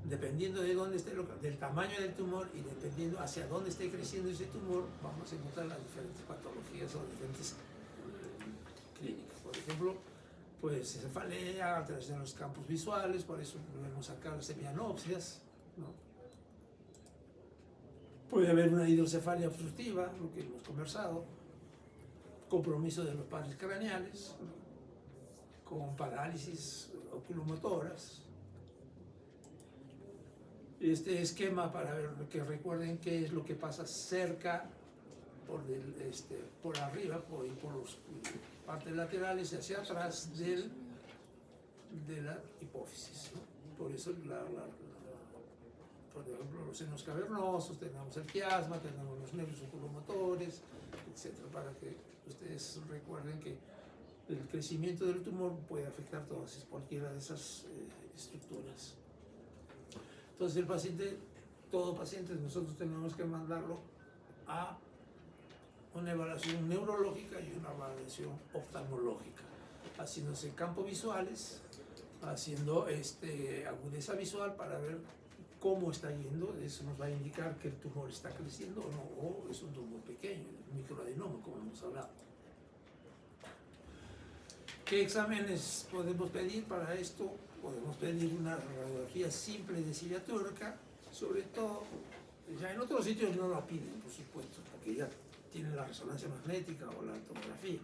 dependiendo de dónde esté, del tamaño del tumor y dependiendo hacia dónde esté creciendo ese tumor, vamos a encontrar las diferentes patologías o diferentes clínicas. Por ejemplo, pues cefalea, alteración en los campos visuales, por eso vemos acá las semianopsias, ¿no? Puede haber una hidrocefalia obstructiva, lo que hemos conversado, compromiso de los pares craneales, ¿no? Con parálisis oculomotoras. Este esquema para ver que recuerden qué es lo que pasa cerca, por arriba y por las partes laterales y hacia atrás de la hipófisis, ¿no? Por eso, por ejemplo, los senos cavernosos, tenemos el quiasma, tenemos los nervios oculomotores, etc. Para que ustedes recuerden que el crecimiento del tumor puede afectar cualquiera de esas estructuras. Entonces todo paciente, nosotros tenemos que mandarlo a una evaluación neurológica y una evaluación oftalmológica, haciéndose campos visuales, haciendo agudeza visual para ver cómo está yendo. Eso nos va a indicar que el tumor está creciendo o no, o es un tumor pequeño, un microadenoma, como hemos hablado. ¿Qué exámenes podemos pedir para esto? Podemos pedir una radiografía simple de silla turca, sobre todo. Ya en otros sitios no la piden, por supuesto, porque ya tienen la resonancia magnética o la tomografía,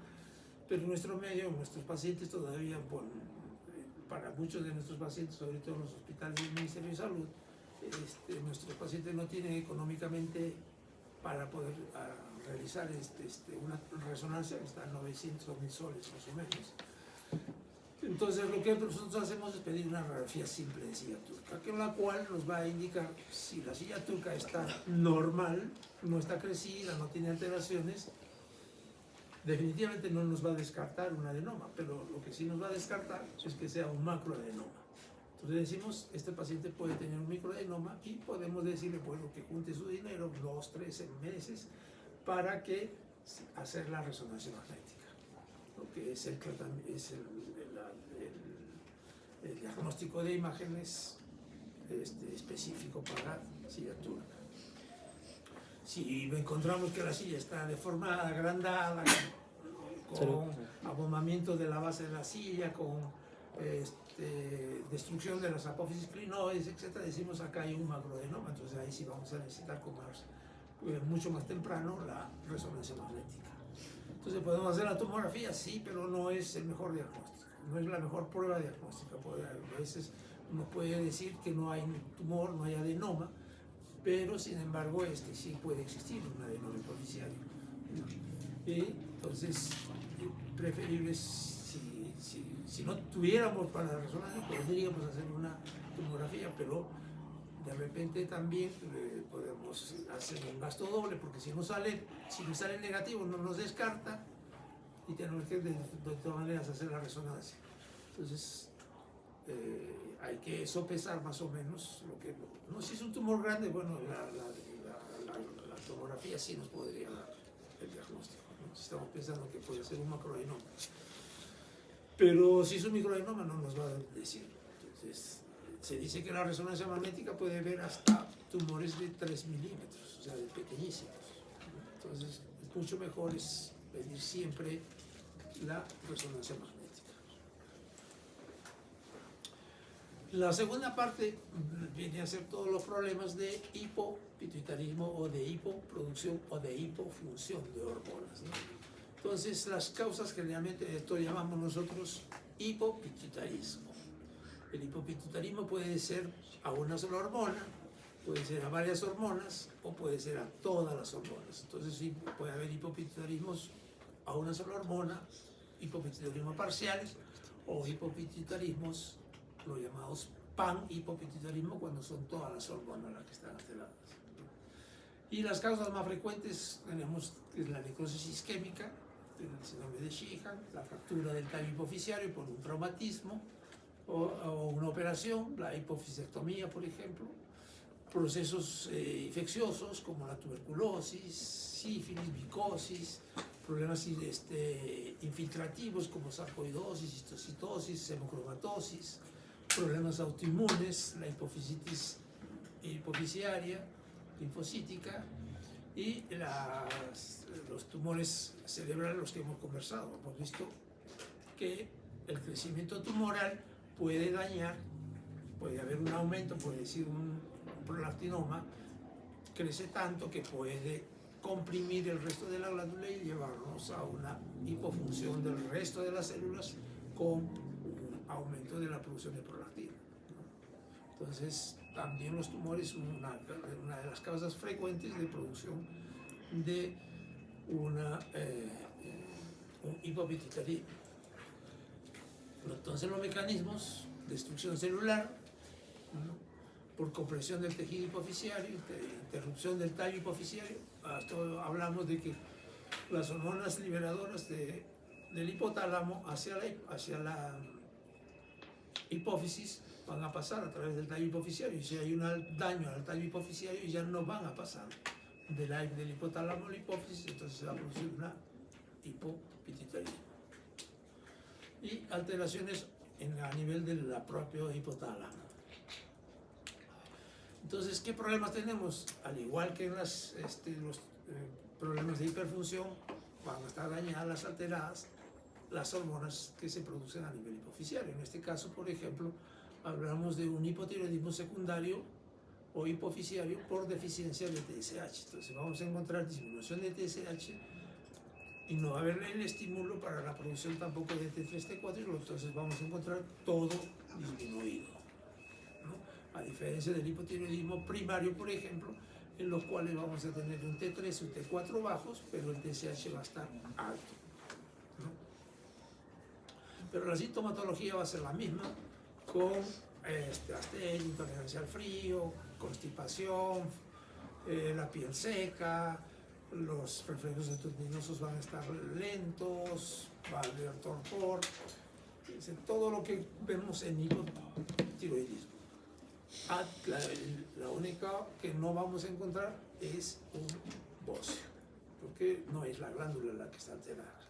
pero en nuestro medio, nuestros pacientes todavía, para muchos de nuestros pacientes, sobre todo en los hospitales del Ministerio de Salud, nuestros pacientes no tienen económicamente para poder realizar una resonancia, que está en 900 o 1000 soles más o menos. Entonces lo que nosotros hacemos es pedir una radiografía simple de silla turca, con la cual nos va a indicar si la silla turca está normal, no está crecida, no tiene alteraciones. Definitivamente no nos va a descartar un adenoma, pero lo que sí nos va a descartar es que sea un macroadenoma. Entonces decimos, este paciente puede tener un microadenoma y podemos decirle, bueno, que junte su dinero 2, 3 meses para hacer la resonancia magnética, lo que es el diagnóstico de imágenes específico para silla turca. Si encontramos que la silla está deformada, agrandada, con abombamiento de la base de la silla, con destrucción de las apófisis clinoides, etc., decimos acá hay un macroadenoma. Entonces ahí sí vamos a necesitar mucho más temprano la resonancia magnética. Entonces podemos hacer la tomografía, sí, pero no es el mejor diagnóstico, no es la mejor prueba diagnóstica. A veces uno puede decir que no hay tumor, no hay adenoma, pero sin embargo sí puede existir un adenoma hipoficiario. Y entonces, preferible, si no tuviéramos para la resonancia, podríamos hacer una tomografía, pero de repente también podemos hacer un gasto doble, porque si nos sale negativo, no nos descarta y tenemos que de todas maneras hacer la resonancia. Entonces, hay que sopesar más o menos si es un tumor grande, bueno, la tomografía sí nos podría dar el diagnóstico, ¿no? Si estamos pensando que puede ser un macroadenoma. Pero si es un microadenoma no nos va a decir. Entonces, se dice que la resonancia magnética puede ver hasta tumores de 3 milímetros, o sea, de pequeñísimos. Entonces, mucho mejor es pedir siempre la resonancia magnética. La segunda parte viene a ser todos los problemas de hipopituitarismo o de hipoproducción o de hipofunción de hormonas, ¿no? Entonces, las causas generalmente esto llamamos nosotros hipopituitarismo. El hipopituitarismo puede ser a una sola hormona, puede ser a varias hormonas o puede ser a todas las hormonas. Entonces, sí, puede haber hipopituitarismos a una sola hormona, hipopituitarismos parciales o hipopituitarismos, los llamados pan-hipopituitarismo, cuando son todas las hormonas las que están alteradas. Y las causas más frecuentes tenemos la necrosis isquémica, el síndrome de Sheehan, la fractura del tallo hipofisiario por un traumatismo o una operación, la hipofisectomía, por ejemplo, procesos infecciosos como la tuberculosis, sífilis, micosis, problemas infiltrativos como sarcoidosis, histocitosis, hemocromatosis, problemas autoinmunes, la hipofisitis hipofisiaria, linfocítica y los tumores cerebrales, los que hemos conversado. Hemos visto que el crecimiento tumoral puede dañar, puede haber un aumento, puede decir un prolactinoma, crece tanto que puede comprimir el resto de la glándula y llevarnos a una hipofunción del resto de las células con un aumento de la producción de prolactina, ¿no? Entonces, también los tumores son una de las causas frecuentes de producción de un hipopituitarismo. Entonces, los mecanismos: destrucción celular, ¿no?, por compresión del tejido hipofisiario, interrupción del tallo hipofisiario. Hasta hablamos de que las hormonas liberadoras del hipotálamo hacia la hipófisis van a pasar a través del tallo hipofisiario, y si hay un daño al tallo hipofisiario ya no van a pasar del hipotálamo a la hipófisis, entonces se va a producir una hipopituitarismo. Y alteraciones a nivel del propio hipotálamo. Entonces, ¿qué problemas tenemos? Al igual que en los problemas de hiperfunción, van a estar dañadas, alteradas las hormonas que se producen a nivel hipofisiario. En este caso, por ejemplo, hablamos de un hipotiroidismo secundario o hipofisiario por deficiencia de TSH. Entonces, vamos a encontrar disminución de TSH y no va a haber el estímulo para la producción tampoco de T3, T4, entonces vamos a encontrar todo disminuido, ¿no? A diferencia del hipotiroidismo primario, por ejemplo, en los cuales vamos a tener un T3 y un T4 bajos, pero el TSH va a estar alto, ¿no? Pero la sintomatología va a ser la misma, con astenia, intolerancia al frío, constipación, la piel seca, los reflejos endocriniosos van a estar lentos, va a haber torpor, todo lo que vemos en hipotiroidismo. La única que no vamos a encontrar es un bocio, porque no es la glándula la que está alterada.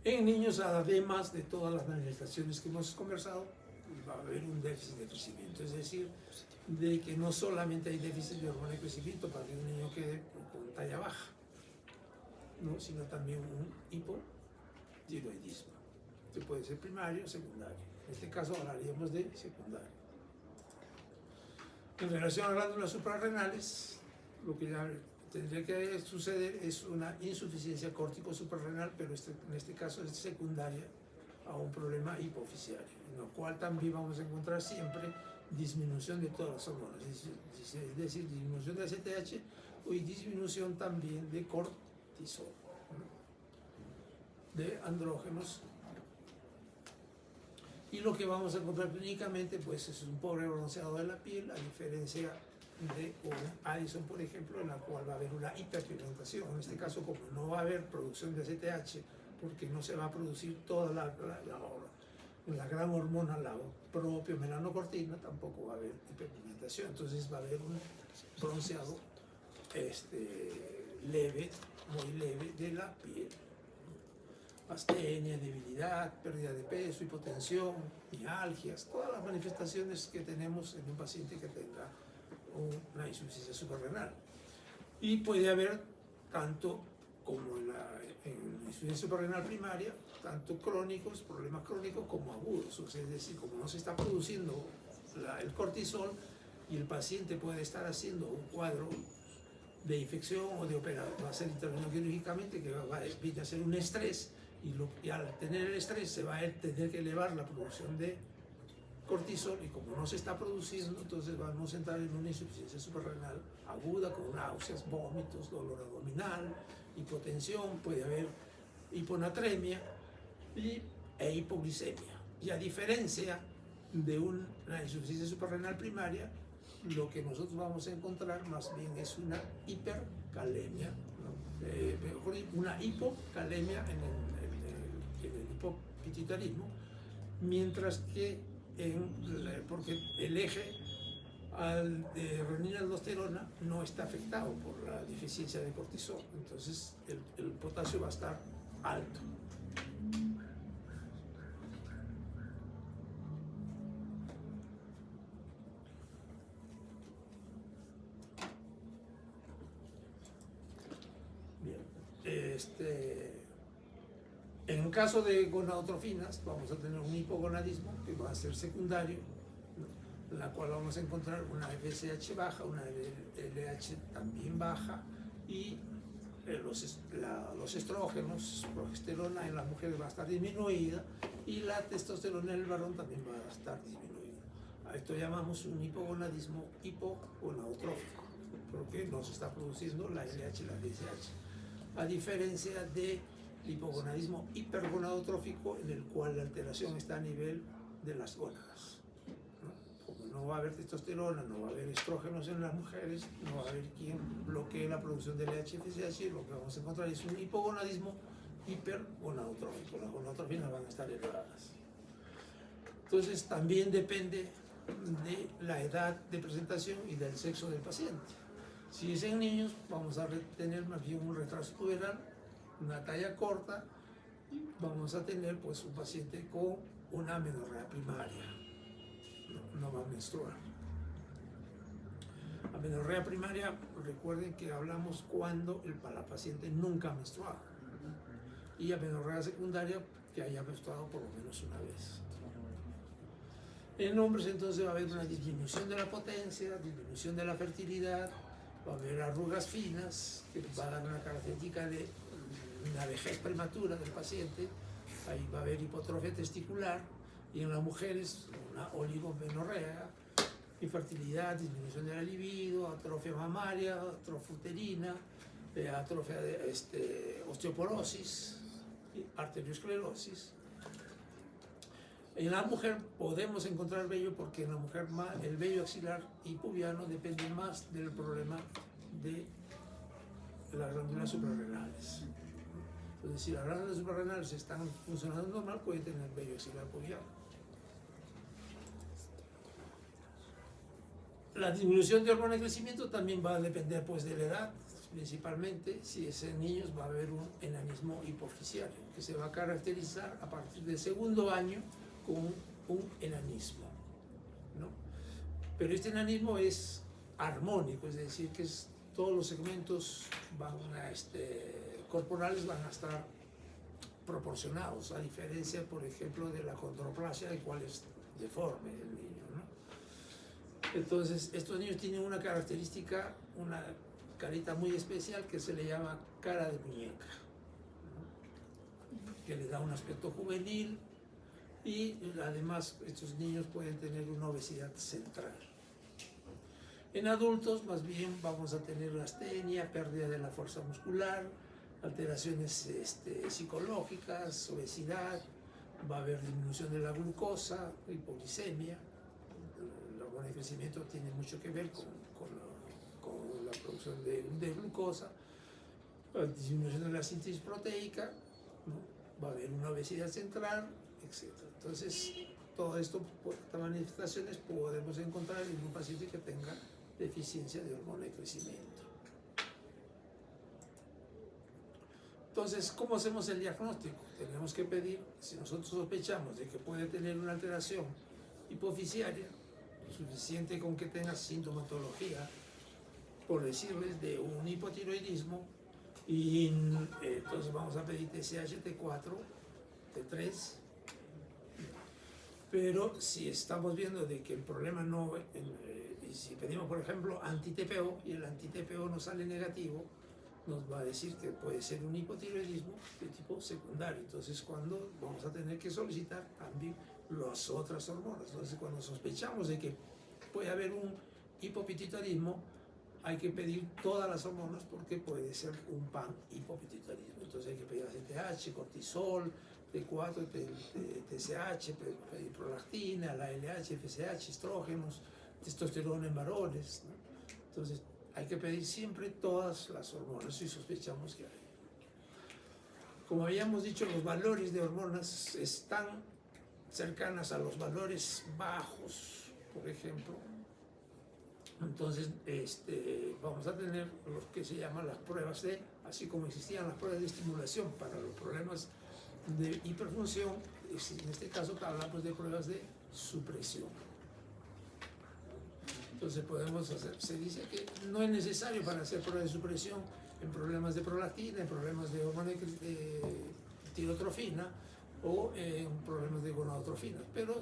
En niños, además de todas las manifestaciones que hemos conversado, va a haber un déficit de crecimiento, es decir, de que no solamente hay déficit de hormona de crecimiento para que un niño quede con talla baja, ¿no?, sino también un hipotiroidismo, que puede ser primario o secundario. En este caso hablaríamos de secundario. En relación a glándulas suprarrenales, lo que ya tendría que suceder es una insuficiencia córtico-suprarrenal, pero en este caso es secundaria a un problema hipofisiario, en lo cual también vamos a encontrar siempre disminución de todas las hormonas, es decir, disminución de ACTH y disminución también de cortisol, ¿no?, de andrógenos. Y lo que vamos a encontrar clínicamente, pues, es un pobre bronceado de la piel, a diferencia de un Addison, por ejemplo, en la cual va a haber una hiperpigmentación. En este caso, como no va a haber producción de ACTH, porque no se va a producir toda la gran hormona, la propia melanocortina, tampoco va a haber hiperpigmentación. Entonces va a haber un bronceado leve, muy leve de la piel. Astenia, debilidad, pérdida de peso, hipotensión, mialgias, todas las manifestaciones que tenemos en un paciente que tenga una insuficiencia suprarrenal. Y puede haber tanto como en la insuficiencia suprarrenal primaria, tanto crónicos, problemas crónicos, como agudos. O sea, es decir, como no se está produciendo el cortisol y el paciente puede estar haciendo un cuadro de infección o de operación, va a ser intervenido quirúrgicamente, que va a ser un estrés, y al tener el estrés se va a tener que elevar la producción de cortisol, y como no se está produciendo, entonces vamos a entrar en una insuficiencia suprarrenal aguda con náuseas, vómitos, dolor abdominal, hipotensión, puede haber hiponatremia e hipoglicemia. Y a diferencia de una insuficiencia suprarrenal primaria, lo que nosotros vamos a encontrar más bien es una hipercalemia, ¿no? Mejor una hipocalemia en el hipopituitarismo, mientras que porque el eje de renina-aldosterona no está afectado por la deficiencia de cortisol, entonces el potasio va a estar alto. En caso de gonadotrofinas, vamos a tener un hipogonadismo que va a ser secundario, ¿no? En la cual vamos a encontrar una FSH baja, una LH también baja, y los estrógenos, progesterona en las mujeres va a estar disminuida, y la testosterona en el varón también va a estar disminuida. A esto llamamos un hipogonadismo hipogonadotrófico, porque no se está produciendo la LH y la FSH. A diferencia del hipogonadismo hipergonadotrófico, en el cual la alteración está a nivel de las gónadas, ¿no? Como no va a haber testosterona, no va a haber estrógenos en las mujeres, no va a haber quien bloquee la producción de LH y FSH, lo que vamos a encontrar es un hipogonadismo hipergonadotrófico. Las gonadotrofinas van a estar elevadas. Entonces también depende de la edad de presentación y del sexo del paciente. Si es en niños, vamos a tener más bien un retraso puberal, una talla corta, y vamos a tener pues un paciente con una amenorrea primaria, no va a menstruar. Amenorrea primaria, recuerden que hablamos cuando la paciente nunca ha menstruado, y amenorrea secundaria que haya menstruado por lo menos una vez. En hombres entonces va a haber una disminución de la potencia, disminución de la fertilidad, va a haber arrugas finas, que va a dar una característica de una vejez prematura del paciente. Ahí va a haber hipotrofia testicular, y en las mujeres una oligomenorrea, infertilidad, disminución de la libido, atrofia mamaria, atrofia uterina, atrofia de osteoporosis, arteriosclerosis. En la mujer podemos encontrar vello, porque en la mujer el vello axilar y pubiano depende más del problema de las glándulas suprarrenales. Entonces, si las glándulas suprarrenales están funcionando normal, pueden tener vello axilar pubiano. La disminución de hormona de crecimiento también va a depender pues de la edad, principalmente. Si es en niños, va a haber un enanismo hipoficiario, que se va a caracterizar a partir del segundo año con un enanismo, ¿no? Pero este enanismo es armónico, es decir, que todos los segmentos corporales van a estar proporcionados, a diferencia, por ejemplo, de la condroplasia, el cual es deforme el niño, ¿no? Entonces, estos niños tienen una característica, una carita muy especial que se le llama cara de muñeca, ¿no? Que le da un aspecto juvenil. Y además estos niños pueden tener una obesidad central. En adultos más bien vamos a tener astenia, pérdida de la fuerza muscular, alteraciones psicológicas, obesidad, va a haber disminución de la glucosa, hipoglicemia. El hormona de crecimiento tiene mucho que ver con la producción de glucosa, disminución de la síntesis proteica, ¿no? Va a haber una obesidad central, etc. Entonces, todo esto, estas manifestaciones podemos encontrar en un paciente que tenga deficiencia de hormona de crecimiento. Entonces, ¿cómo hacemos el diagnóstico? Tenemos que pedir, si nosotros sospechamos de que puede tener una alteración hipofisiaria, suficiente con que tenga sintomatología, por decirles, de un hipotiroidismo, y entonces vamos a pedir TSH, T4, T3, pero si estamos viendo de que el problema no, y si pedimos por ejemplo anti-TPO y el anti-TPO nos sale negativo, nos va a decir que puede ser un hipotiroidismo de tipo secundario. Entonces, cuando vamos a tener que solicitar también las otras hormonas. Entonces, cuando sospechamos de que puede haber un hipopituitarismo, hay que pedir todas las hormonas porque puede ser un panhipopituitarismo. Entonces, hay que pedir ACTH, cortisol, T4, TSH, prolactina, la LH, FSH, estrógenos, testosterona en varones, ¿no? Entonces, hay que pedir siempre todas las hormonas si sospechamos que hay. Como habíamos dicho, los valores de hormonas están cercanas a los valores bajos, por ejemplo. Entonces, vamos a tener lo que se llaman las pruebas de, así como existían las pruebas de estimulación para los problemas de hiperfunción, en este caso hablamos de pruebas de supresión. Entonces podemos hacer, se dice que no es necesario para hacer pruebas de supresión en problemas de prolactina, en problemas de hormona de tirotrofina o en problemas de gonadotrofina, pero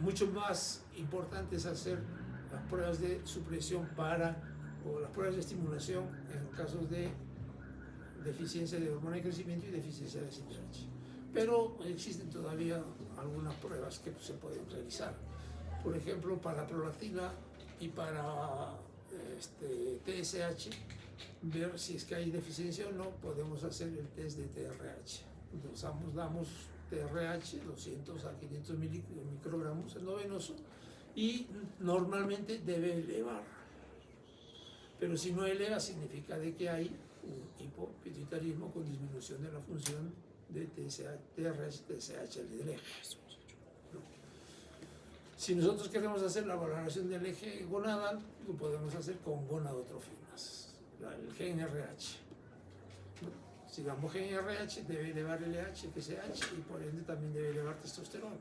mucho más importante es hacer las pruebas de supresión o las pruebas de estimulación en casos de deficiencia de hormona de crecimiento y deficiencia de ACTH. Pero existen todavía algunas pruebas que se pueden realizar. Por ejemplo, para prolactina y para TSH, ver si es que hay deficiencia o no, podemos hacer el test de TRH. Entonces, damos TRH 200 a 500 microgramos endovenoso y normalmente debe elevar. Pero si no eleva, significa de que hay un hipopituitarismo con disminución de la función de TRH, TSH, del eje. Si nosotros queremos hacer la valoración del eje gonadal, lo podemos hacer con gonadotrofinas, el gen RH. Si damos gen RH, debe elevar LH, FSH y por ende también debe elevar testosterona.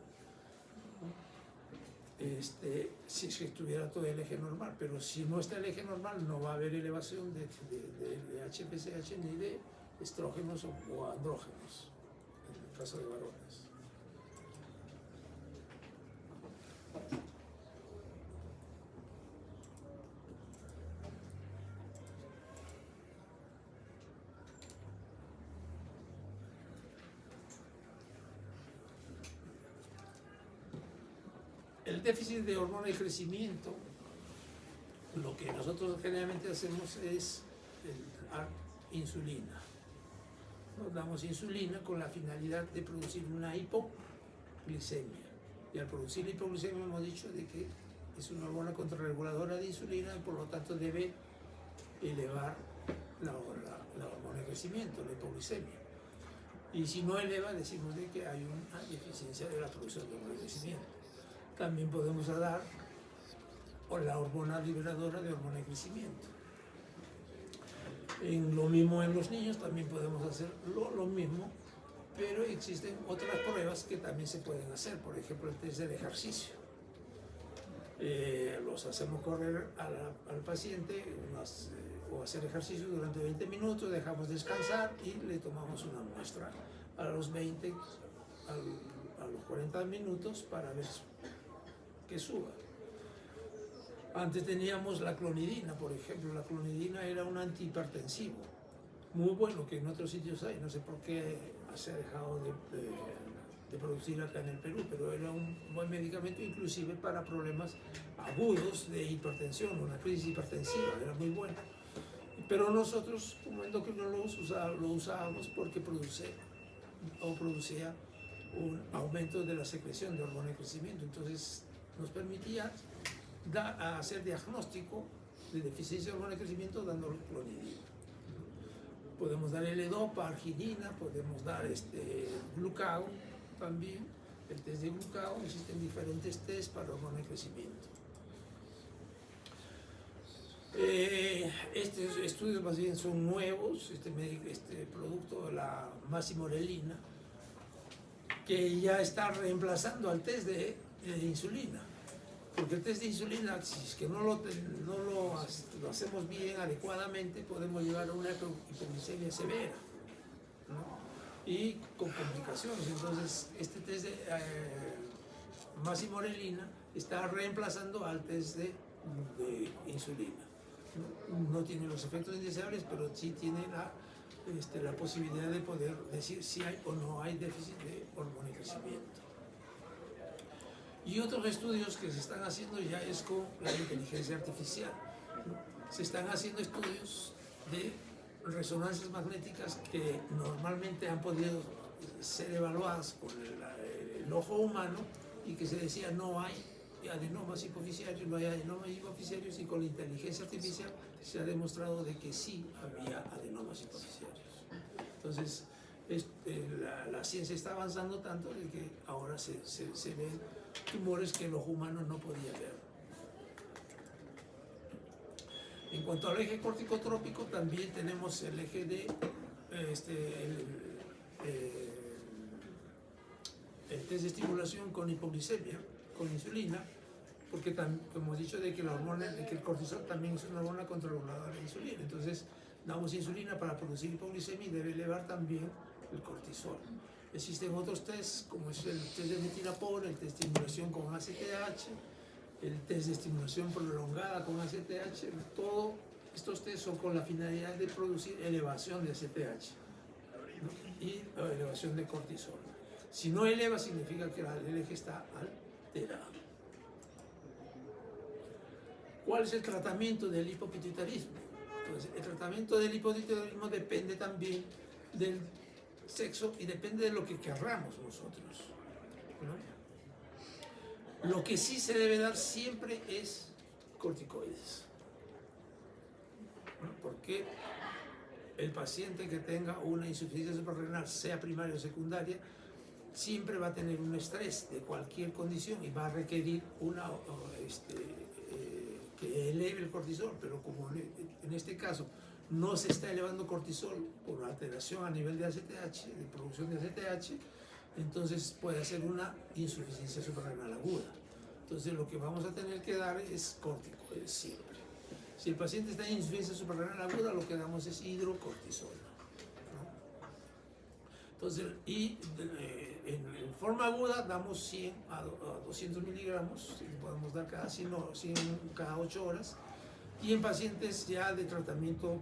Si es que estuviera todo el eje normal, pero si no está el eje normal, no va a haber elevación de LH, FSH ni de estrógenos o andrógenos, en el caso de varones. El déficit de hormona de crecimiento, lo que nosotros generalmente hacemos es dar insulina. Nos damos insulina con la finalidad de producir una hipoglicemia. Y al producir hipoglicemia hemos dicho de que es una hormona contrarreguladora de insulina y por lo tanto debe elevar la hormona de crecimiento, la hipoglicemia. Y si no eleva, decimos de que hay una deficiencia de la producción de hormona de crecimiento. También podemos dar la hormona liberadora de hormona de crecimiento. Lo mismo en los niños, también podemos hacer lo mismo, pero existen otras pruebas que también se pueden hacer, por ejemplo el test del ejercicio. Los hacemos correr al paciente o hacer ejercicio durante 20 minutos, dejamos descansar y le tomamos una muestra a los 20, a los 40 minutos para ver que suba. Antes teníamos la clonidina, por ejemplo. La clonidina era un antihipertensivo, muy bueno, que en otros sitios hay, no sé por qué se ha dejado de producir acá en el Perú, pero era un buen medicamento inclusive para problemas agudos de hipertensión, una crisis hipertensiva, era muy bueno. Pero nosotros como endocrinólogos lo usábamos porque producía un aumento de la secreción de hormona de crecimiento, entonces nos permitía hacer diagnóstico de deficiencia de hormona de crecimiento dando clonidina. Podemos dar L-Dopa, arginina, podemos dar glucagón también, el test de glucagón. Existen diferentes test para hormona de crecimiento. Estos estudios más bien son nuevos, este producto de la masimorelina, que ya está reemplazando al test de insulina. Porque el test de insulina, si es que no lo hacemos bien, adecuadamente, podemos llegar a una hipoglicemia severa, ¿no? Y con complicaciones. Entonces, este test de masimorelina está reemplazando al test de insulina. No tiene los efectos indeseables, pero sí tiene la posibilidad de poder decir si hay o no hay déficit de hormona de crecimiento. Y otros estudios que se están haciendo ya es con la inteligencia artificial, ¿no? Se están haciendo estudios de resonancias magnéticas que normalmente han podido ser evaluadas por el ojo humano, y que se decía no hay adenomas hipoficiarios, no hay adenomas hipoficiarios, y con la inteligencia artificial se ha demostrado de que sí había adenomas hipoficiarios. Entonces, la ciencia está avanzando tanto de que ahora se ven tumores que el ojo humano no podía ver. En cuanto al eje corticotrópico, también tenemos el eje de el test de estimulación con hipoglicemia, con insulina, porque como he dicho, de que el cortisol también es una hormona controladora de insulina. Entonces damos insulina para producir hipoglicemia y debe elevar también el cortisol. Existen otros tests, como es el test de metilapor, el test de estimulación con ACTH, el test de estimulación prolongada con ACTH. Todos estos tests son con la finalidad de producir elevación de ACTH, ¿no? Y elevación de cortisol. Si no eleva, significa que el eje está alterado. ¿Cuál es el tratamiento del hipopituitarismo? Entonces, el tratamiento del hipopituitarismo depende también del sexo y depende de lo que querramos nosotros, ¿no? Lo que sí se debe dar siempre es corticoides, ¿no? Porque el paciente que tenga una insuficiencia suprarrenal, sea primaria o secundaria, siempre va a tener un estrés de cualquier condición y va a requerir que eleve el cortisol, pero como en este caso no se está elevando cortisol por alteración a nivel de ACTH, de producción de ACTH, entonces puede ser una insuficiencia suprarrenal aguda. Entonces lo que vamos a tener que dar es corticoides siempre. Si el paciente está en insuficiencia suprarrenal aguda, lo que damos es hidrocortisol, ¿no? Entonces, en forma aguda damos 100 a 200 miligramos, podemos dar cada 100 cada 8 horas, y en pacientes ya de tratamiento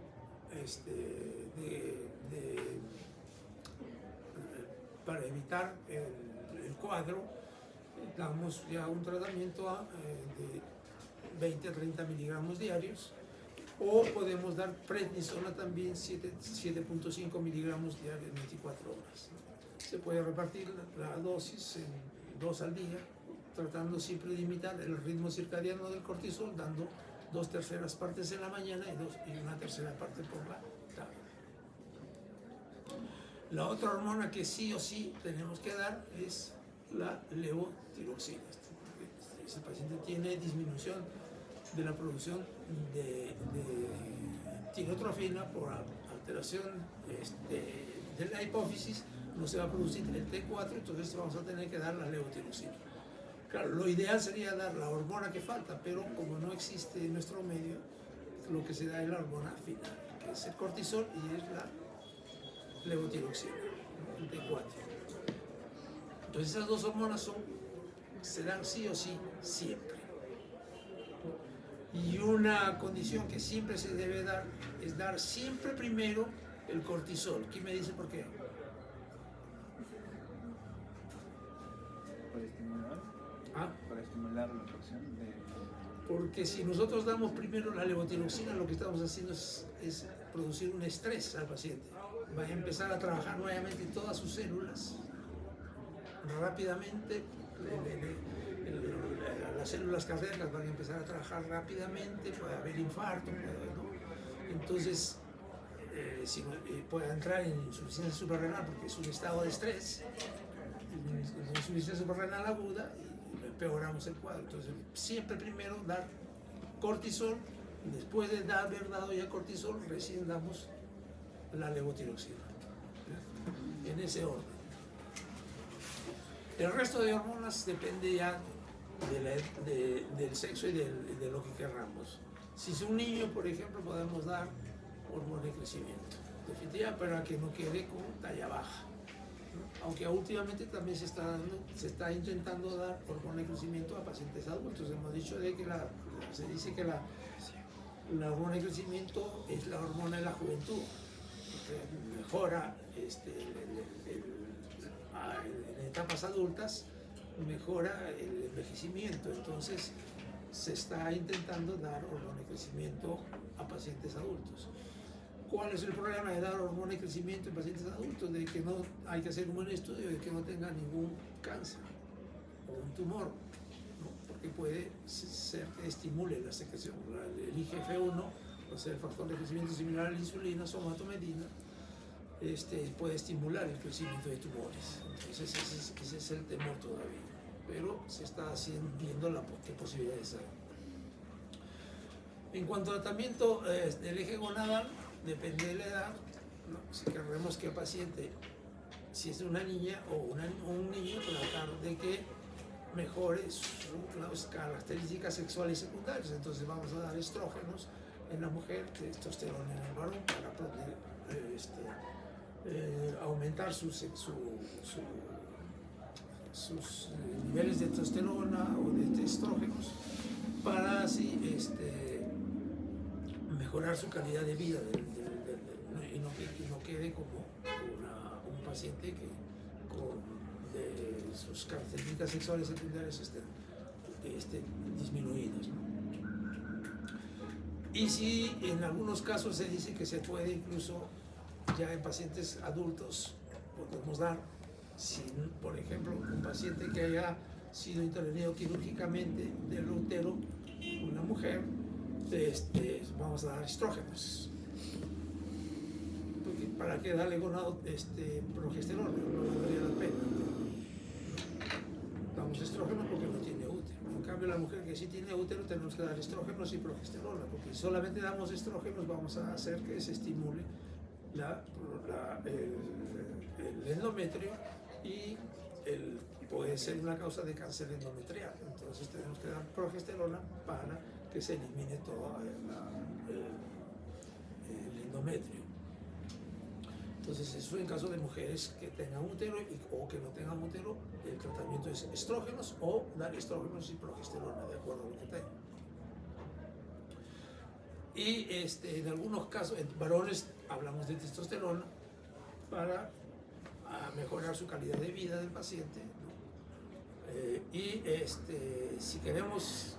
para evitar el cuadro, damos ya un tratamiento de 20 a 30 miligramos diarios, o podemos dar prednisona también 7.5 miligramos diarios en 24 horas. Se puede repartir la dosis en 2 al día, tratando siempre de imitar el ritmo circadiano del cortisol, dando 2/3 partes en la mañana y 1/3 parte por la tarde. La otra hormona que sí o sí tenemos que dar es la levotiroxina. Si el paciente tiene disminución de la producción de tirotrofina por alteración de la hipófisis, no se va a producir el T4, entonces vamos a tener que dar la levotiroxina. Claro, lo ideal sería dar la hormona que falta, pero como no existe en nuestro medio, lo que se da es la hormona final, que es el cortisol y es la levotiroxina, ¿no? El T4. Entonces esas dos hormonas se dan sí o sí siempre. Y una condición que siempre se debe dar es dar siempre primero el cortisol. ¿Quién me dice por qué? Para estimular, para estimular la producción de... Porque si nosotros damos primero la levotiroxina, lo que estamos haciendo es producir un estrés al paciente. Va a empezar a trabajar nuevamente todas sus células rápidamente. Las células cardíacas van a empezar a trabajar rápidamente, puede haber infarto, ¿no? Entonces pueda entrar en insuficiencia suprarrenal porque es un estado de estrés, insuficiencia suprarrenal aguda, y empeoramos el cuadro. Entonces, siempre primero dar cortisol, después de haber dado ya cortisol, recién damos la levotiroxina, en ese orden. El resto de hormonas depende ya del sexo y de lo que querramos. Si es un niño, por ejemplo, podemos dar hormona de crecimiento, definitivamente para que no quede con talla baja, ¿no? Aunque últimamente también se está intentando dar hormona de crecimiento a pacientes adultos. Hemos dicho de que se dice que la hormona de crecimiento es la hormona de la juventud, que mejora en etapas adultas, mejora el envejecimiento. Entonces se está intentando dar hormona de crecimiento a pacientes adultos. ¿Cuál es el problema de dar hormona de crecimiento en pacientes adultos? De que no hay que hacer un buen estudio de que no tenga ningún cáncer o un tumor, ¿no? Porque puede ser que estimule la secreción. El IGF-1, o sea, el factor de crecimiento similar a la insulina, somatomedina, puede estimular el crecimiento de tumores. Entonces ese es el temor todavía, pero se está viendo qué posibilidades hay. En cuanto al tratamiento del eje gonadal, depende de la edad, ¿no? Si queremos que el paciente, si es una niña o un niño, tratar de que mejore las características sexuales secundarias. Entonces vamos a dar estrógenos en la mujer, testosterona en el varón, para poder aumentar sus niveles de testosterona o de estrógenos, para así mejorar su calidad de vida y no quede como un paciente que sus características sexuales secundarias estén disminuidas, ¿no? Y si en algunos casos se dice que se puede incluso ya en pacientes adultos podemos dar, por ejemplo, un paciente que haya sido intervenido quirúrgicamente del útero, una mujer, vamos a dar estrógenos. Porque ¿para qué darle progesterona? No valdría la pena. Damos estrógenos porque no tiene útero. En cambio, la mujer que sí tiene útero tenemos que dar estrógenos y progesterona, porque si solamente damos estrógenos vamos a hacer que se estimule el endometrio y puede ser una causa de cáncer endometrial. Entonces tenemos que dar progesterona para que se elimine todo el endometrio. Entonces eso en caso de mujeres que tengan útero o que no tengan útero, el tratamiento es estrógenos o dar estrógenos y progesterona, de acuerdo a lo que tengan. Y en algunos casos, en varones, hablamos de testosterona para mejorar su calidad de vida del paciente, ¿no? Y si queremos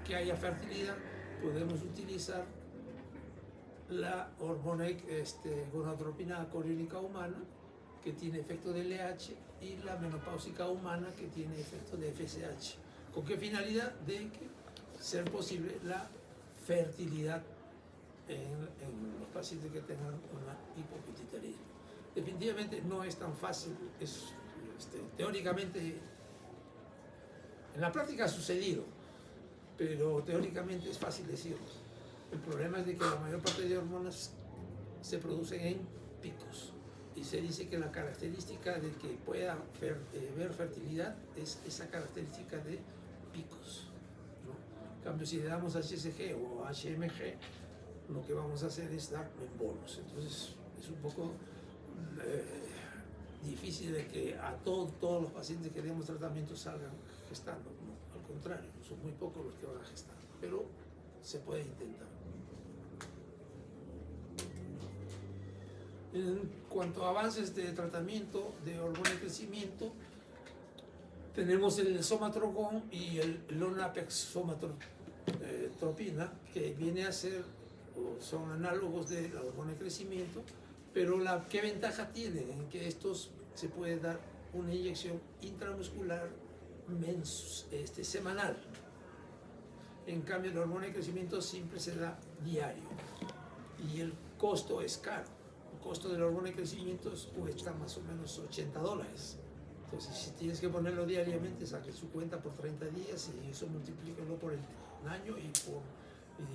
que haya fertilidad, podemos utilizar la hormona gonadotropina coriónica humana, que tiene efecto de LH, y la menopáusica humana, que tiene efecto de FSH. ¿Con qué finalidad? De que ser posible la fertilidad en los pacientes que tengan una hipopituitarismo. Definitivamente no es tan fácil, teóricamente, en la práctica ha sucedido, pero teóricamente es fácil decirlo. El problema es de que la mayor parte de hormonas se producen en picos, y se dice que la característica de que pueda haber fertilidad es esa característica de picos, ¿no? En cambio, si le damos HCG o HMG, lo que vamos a hacer es dar en bolos. Entonces es un poco difícil de que a todos los pacientes que demos tratamiento salgan gestando, ¿no? Al contrario, son muy pocos los que van a gestar, pero se puede intentar. En cuanto a avances de tratamiento de hormona de crecimiento, tenemos el somatrogon y el Lonapex somatropina, que viene a ser, son análogos de la hormona de crecimiento, pero ¿qué ventaja tienen? En que estos se puede dar una inyección intramuscular semanal. En cambio, la hormona de crecimiento siempre se da diario. Y el costo es caro. El costo de la hormona de crecimiento cuesta más o menos $80. Entonces, si tienes que ponerlo diariamente, saque su cuenta por 30 días y eso multiplícalo por el año y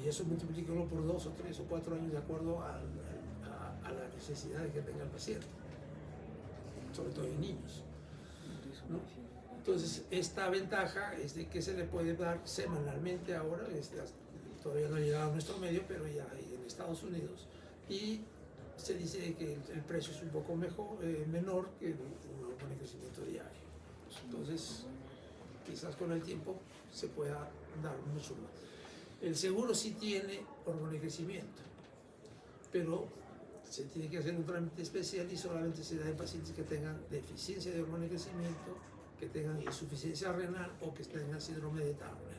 eso multiplícalo por 2 o 3 o 4 años de acuerdo a la necesidad que tenga el paciente, sobre todo en niños, ¿no? Entonces, esta ventaja es de que se le puede dar semanalmente ahora, todavía no ha llegado a nuestro medio, pero ya hay en Estados Unidos, y se dice que el precio es un poco menor que una hormona de crecimiento diario. Entonces, quizás con el tiempo se pueda dar mucho más. El seguro sí tiene hormona de crecimiento, pero se tiene que hacer un trámite especial y solamente se da en pacientes que tengan deficiencia de hormona de crecimiento, que tengan insuficiencia renal o que tengan síndrome de Turner.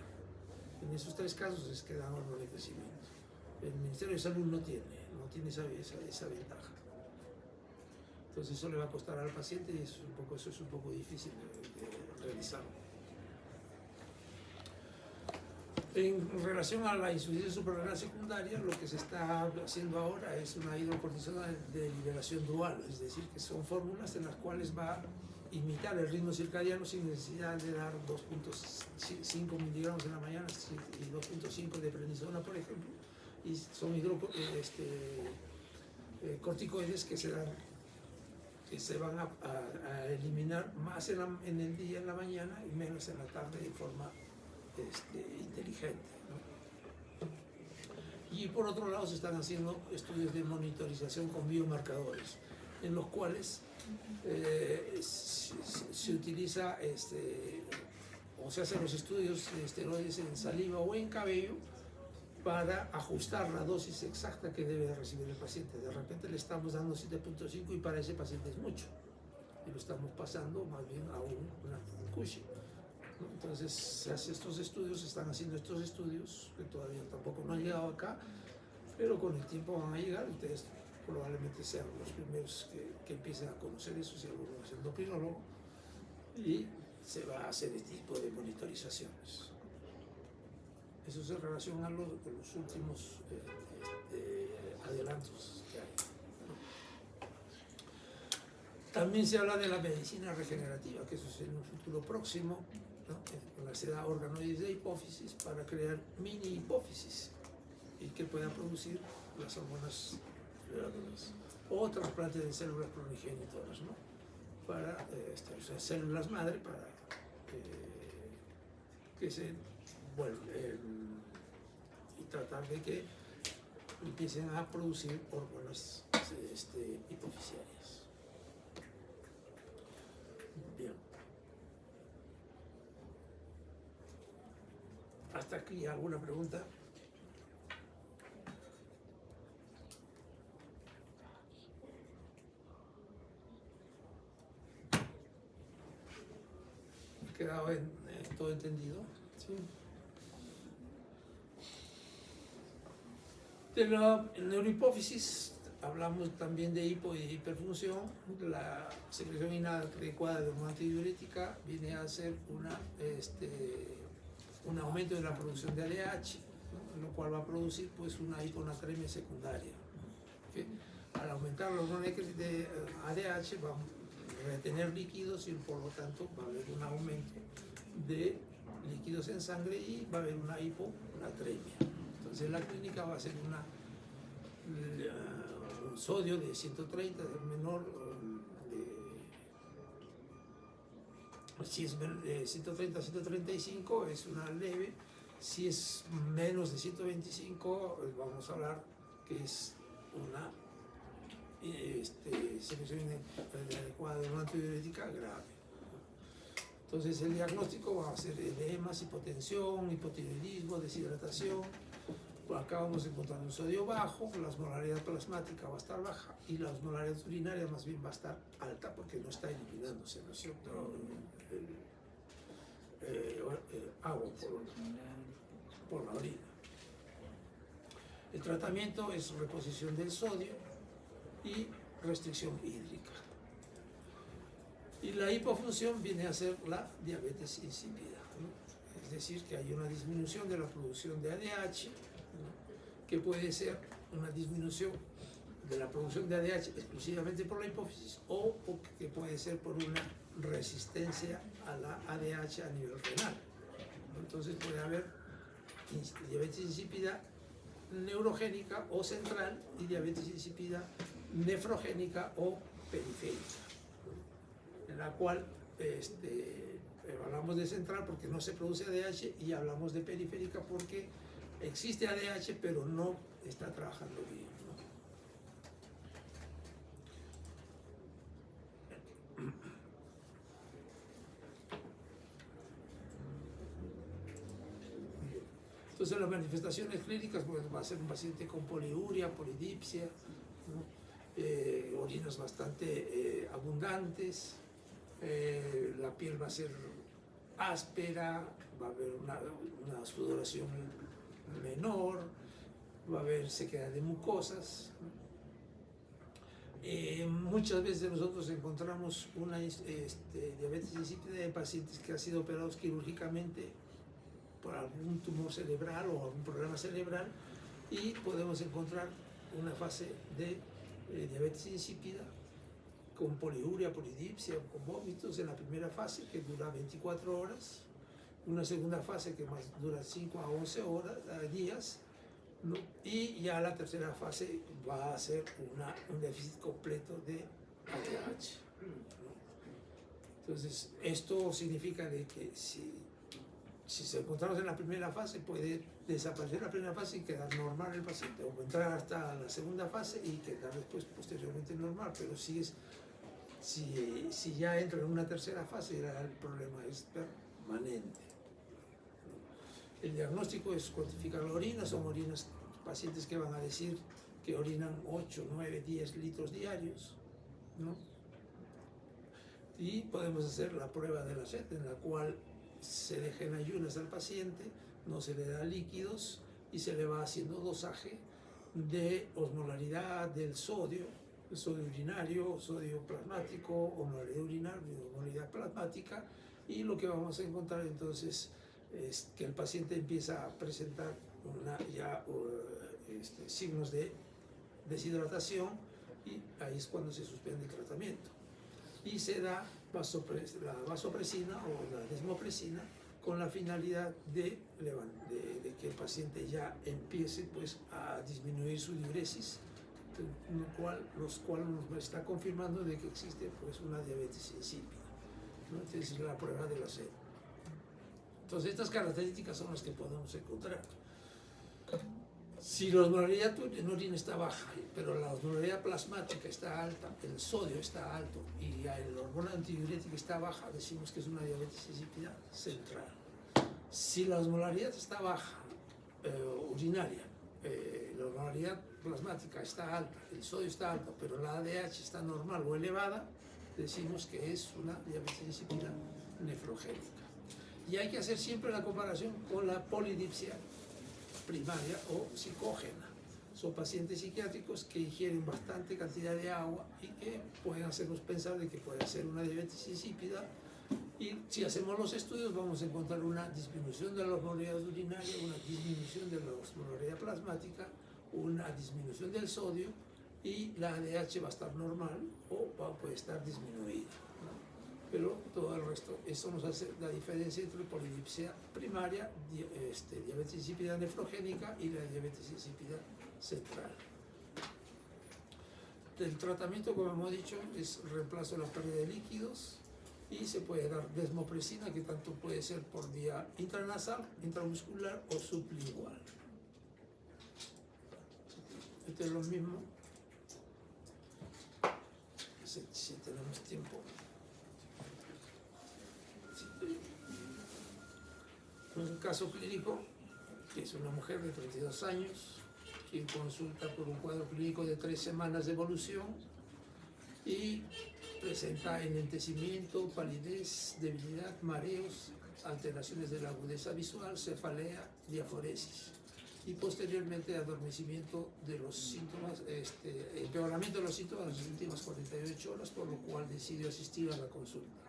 En esos 3 casos es que dan hormona de crecimiento. El Ministerio de Salud no tiene esa ventaja. Entonces eso le va a costar al paciente y eso es un poco difícil de realizarlo. En relación a la insuficiencia suprarrenal secundaria, lo que se está haciendo ahora es una hidrocortisona de liberación dual, es decir, que son fórmulas en las cuales va a imitar el ritmo circadiano sin necesidad de dar 2.5 miligramos en la mañana y 2.5 de prednisona, por ejemplo, y son corticoides que se van a eliminar más en el día, en la mañana, y menos en la tarde de forma inteligente, ¿no? Y por otro lado se están haciendo estudios de monitorización con biomarcadores, en los cuales se utiliza o se hacen los estudios de esteroides en saliva o en cabello para ajustar la dosis exacta que debe recibir el paciente. De repente le estamos dando 7.5 y para ese paciente es mucho, y lo estamos pasando más bien a un Cushing. Entonces se hacen estos estudios, se están haciendo estos estudios que todavía tampoco no han llegado acá, pero con el tiempo van a llegar. Ustedes probablemente sean los primeros que empiecen a conocer eso, si alguno es endocrinólogo, y se va a hacer este tipo de monitorizaciones. Eso es en relación a los últimos adelantos que hay. También se habla de la medicina regenerativa, que eso es en un futuro próximo, ¿no? Se da organoides de hipófisis para crear mini hipófisis y que puedan producir las hormonas liberadoras o trasplantes de células progenitorias, ¿no? Para o sea, células madre para que se y tratar de que empiecen a producir hormonas hipofisiarias. Bien. ¿Hasta aquí alguna pregunta? ¿Ha quedado todo entendido? Sí. De la neurohipófisis hablamos también de hipo y hiperfunción. La secreción inadecuada de hormona antidiurética viene a ser un aumento de la producción de ADH, ¿no? Lo cual va a producir pues una hiponatremia secundaria, ¿okay? Al aumentar la hormona de ADH va a retener líquidos y por lo tanto va a haber un aumento de líquidos en sangre y va a haber una hiponatremia. Entonces la clínica va a ser un sodio de 130, del menor, si es 130 a 135 es una leve, si es menos de 125 vamos a hablar que es una secreción inadecuada de hormona antidiurética grave. Entonces el diagnóstico va a ser edemas, hipotensión, hipotiroidismo, deshidratación. Por acá vamos a encontrar un sodio bajo, la osmolaridad plasmática va a estar baja y la osmolaridad urinaria más bien va a estar alta porque no está eliminándose, ¿no es cierto? Agua por la orina. El tratamiento es reposición del sodio y restricción hídrica. Y la hipofunción viene a ser la diabetes insípida, ¿no? Es decir, que hay una disminución de la producción de ADH, ¿no? Que puede ser una disminución de la producción de ADH exclusivamente por la hipófisis o que puede ser por una resistencia a la ADH a nivel renal. Entonces puede haber diabetes insípida neurogénica o central y diabetes insípida nefrogénica o periférica, en la cual hablamos de central porque no se produce ADH y hablamos de periférica porque existe ADH pero no está trabajando bien, ¿no? Entonces las manifestaciones clínicas pues, va a ser un paciente con poliuria, polidipsia, ¿no? Orinas bastante abundantes, la piel va a ser áspera, va a haber una sudoración menor, va a haber sequedad de mucosas, ¿no? Muchas veces nosotros encontramos una diabetes insípida en pacientes que han sido operados quirúrgicamente por algún tumor cerebral o algún problema cerebral y podemos encontrar una fase de diabetes insípida con poliuria, polidipsia, con vómitos en la primera fase que dura 24 horas, una segunda fase que más dura 5 a 11 horas, días, ¿no? Y ya la tercera fase va a ser un déficit completo de ADH, ¿no? Entonces, esto significa de que si se encontramos en la primera fase, puede desaparecer la primera fase y quedar normal el paciente, o entrar hasta la segunda fase y quedar después posteriormente normal, pero si ya entra en una tercera fase, ya el problema es permanente. El diagnóstico es cuantificar la orina, son pacientes que van a decir que orinan 8, 9, 10 litros diarios, ¿no? Y podemos hacer la prueba de la sed, en la cual se deja en ayunas al paciente, no se le da líquidos y se le va haciendo dosaje de osmolaridad del sodio, el sodio urinario, sodio plasmático, osmolaridad urinaria, osmolaridad plasmática, y lo que vamos a encontrar entonces es que el paciente empieza a presentar signos de deshidratación y ahí es cuando se suspende el tratamiento. Y se da la vasopresina o la desmopresina con la finalidad de que el paciente ya empiece pues, a disminuir su diuresis, los cuales nos está confirmando de que existe pues, una diabetes insípida, ¿no? Entonces es la prueba de la sed. Entonces estas características son las que podemos encontrar. Si la osmolaridad en orina está baja, pero la osmolaridad plasmática está alta, el sodio está alto y la hormona antidiurética está baja, decimos que es una diabetes insípida central. Si la osmolaridad está baja, urinaria, la osmolaridad plasmática está alta, el sodio está alto, pero la ADH está normal o elevada, decimos que es una diabetes insípida nefrogénica. Y hay que hacer siempre la comparación con la polidipsia primaria o psicógena. Son pacientes psiquiátricos que ingieren bastante cantidad de agua y que pueden hacernos pensar de que puede ser una diabetes insípida, y si hacemos los estudios vamos a encontrar una disminución de la osmolaridad urinaria, una disminución de la osmolaridad plasmática, una disminución del sodio y la ADH va a estar normal o puede estar disminuida, ¿no? Pero todo el resto, eso nos hace la diferencia entre polidipsia primaria, diabetes insípida nefrogénica y la diabetes insípida central. El tratamiento, como hemos dicho, es reemplazo de la pérdida de líquidos y se puede dar desmopresina, que tanto puede ser por vía intranasal, intramuscular o sublingual. Esto es lo mismo, si tenemos tiempo. Un caso clínico, que es una mujer de 32 años, quien consulta por un cuadro clínico de 3 semanas de evolución y presenta enlentecimiento, palidez, debilidad, mareos, alteraciones de la agudeza visual, cefalea, diaforesis y posteriormente adormecimiento de los síntomas, empeoramiento de los síntomas en las últimas 48 horas, por lo cual decidió asistir a la consulta.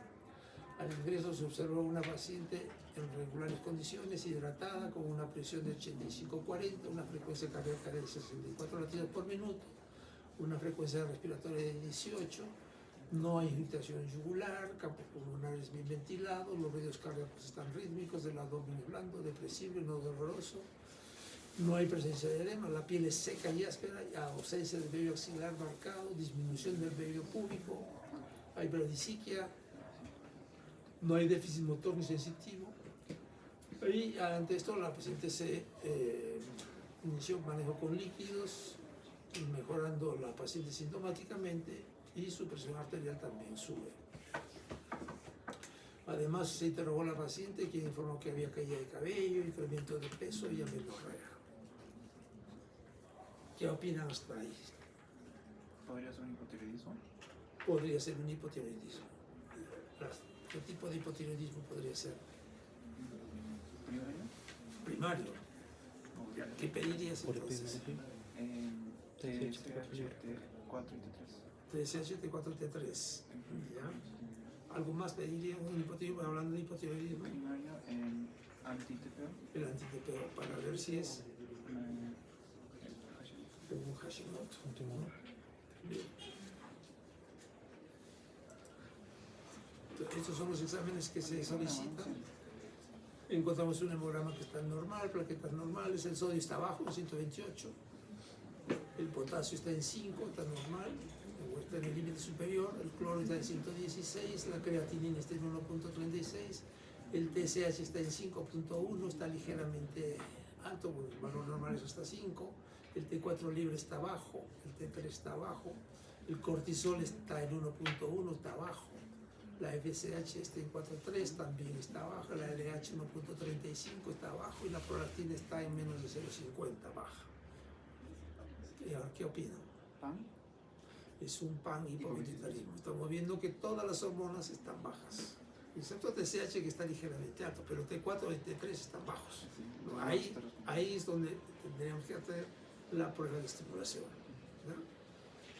Al ingreso se observó una paciente en regulares condiciones, hidratada, con una presión de 85/40, una frecuencia cardíaca de 64 latidos por minuto, una frecuencia respiratoria de 18, no hay irritación yugular, campo pulmonar es bien ventilado, los ruidos cardíacos están rítmicos, el abdomen es blando, depresible, no doloroso, no hay presencia de edema, la piel es seca y áspera, ausencia del vello axilar marcado, disminución del vello púbico, hay bradisiquia, no hay déficit motor ni sensitivo. Y ante esto la paciente se inició manejo con líquidos, mejorando la paciente sintomáticamente y su presión arterial también sube. Además se interrogó a la paciente, quien informó que había caída de cabello, incremento de peso y amenorrea. ¿Qué opinan hasta ahí? ¿Podría ser un hipotiroidismo? Podría ser un hipotiroidismo. ¿Qué tipo de hipotiroidismo podría ser? ¿Primario? Primario. ¿Qué pedirías entonces? TSH4 y T3. TSH4 T3. ¿Ya? ¿Algo más pediría un hipotiroidismo? Hablando de hipotiroidismo. Primario, anti-TPO. El anti-TPO para ver si es un Hashimoto. Bien. Estos son los exámenes que se solicitan. Encontramos un hemograma que está normal, plaquetas normales, el sodio está bajo, en 128, el potasio está en 5, está normal, o está en el límite superior, el cloro está en 116, la creatinina está en 1.36, el TSH está en 5.1, está ligeramente alto, bueno, el valor normal es hasta 5, el T4 libre está bajo, el T3 está bajo, el cortisol está en 1.1, está bajo. La FSH está en 4.3, también está baja, la LH 1.35 está bajo y la prolactina está en menos de 0.50 baja. ¿Y ahora qué opinan? ¿PAN? Es un PAN hipopituitarismo. Estamos viendo que todas las hormonas están bajas, excepto TSH que está ligeramente alto, pero T4 y T3 están bajos. ¿No? Ahí es donde tendríamos que hacer la prueba de estimulación, ¿no?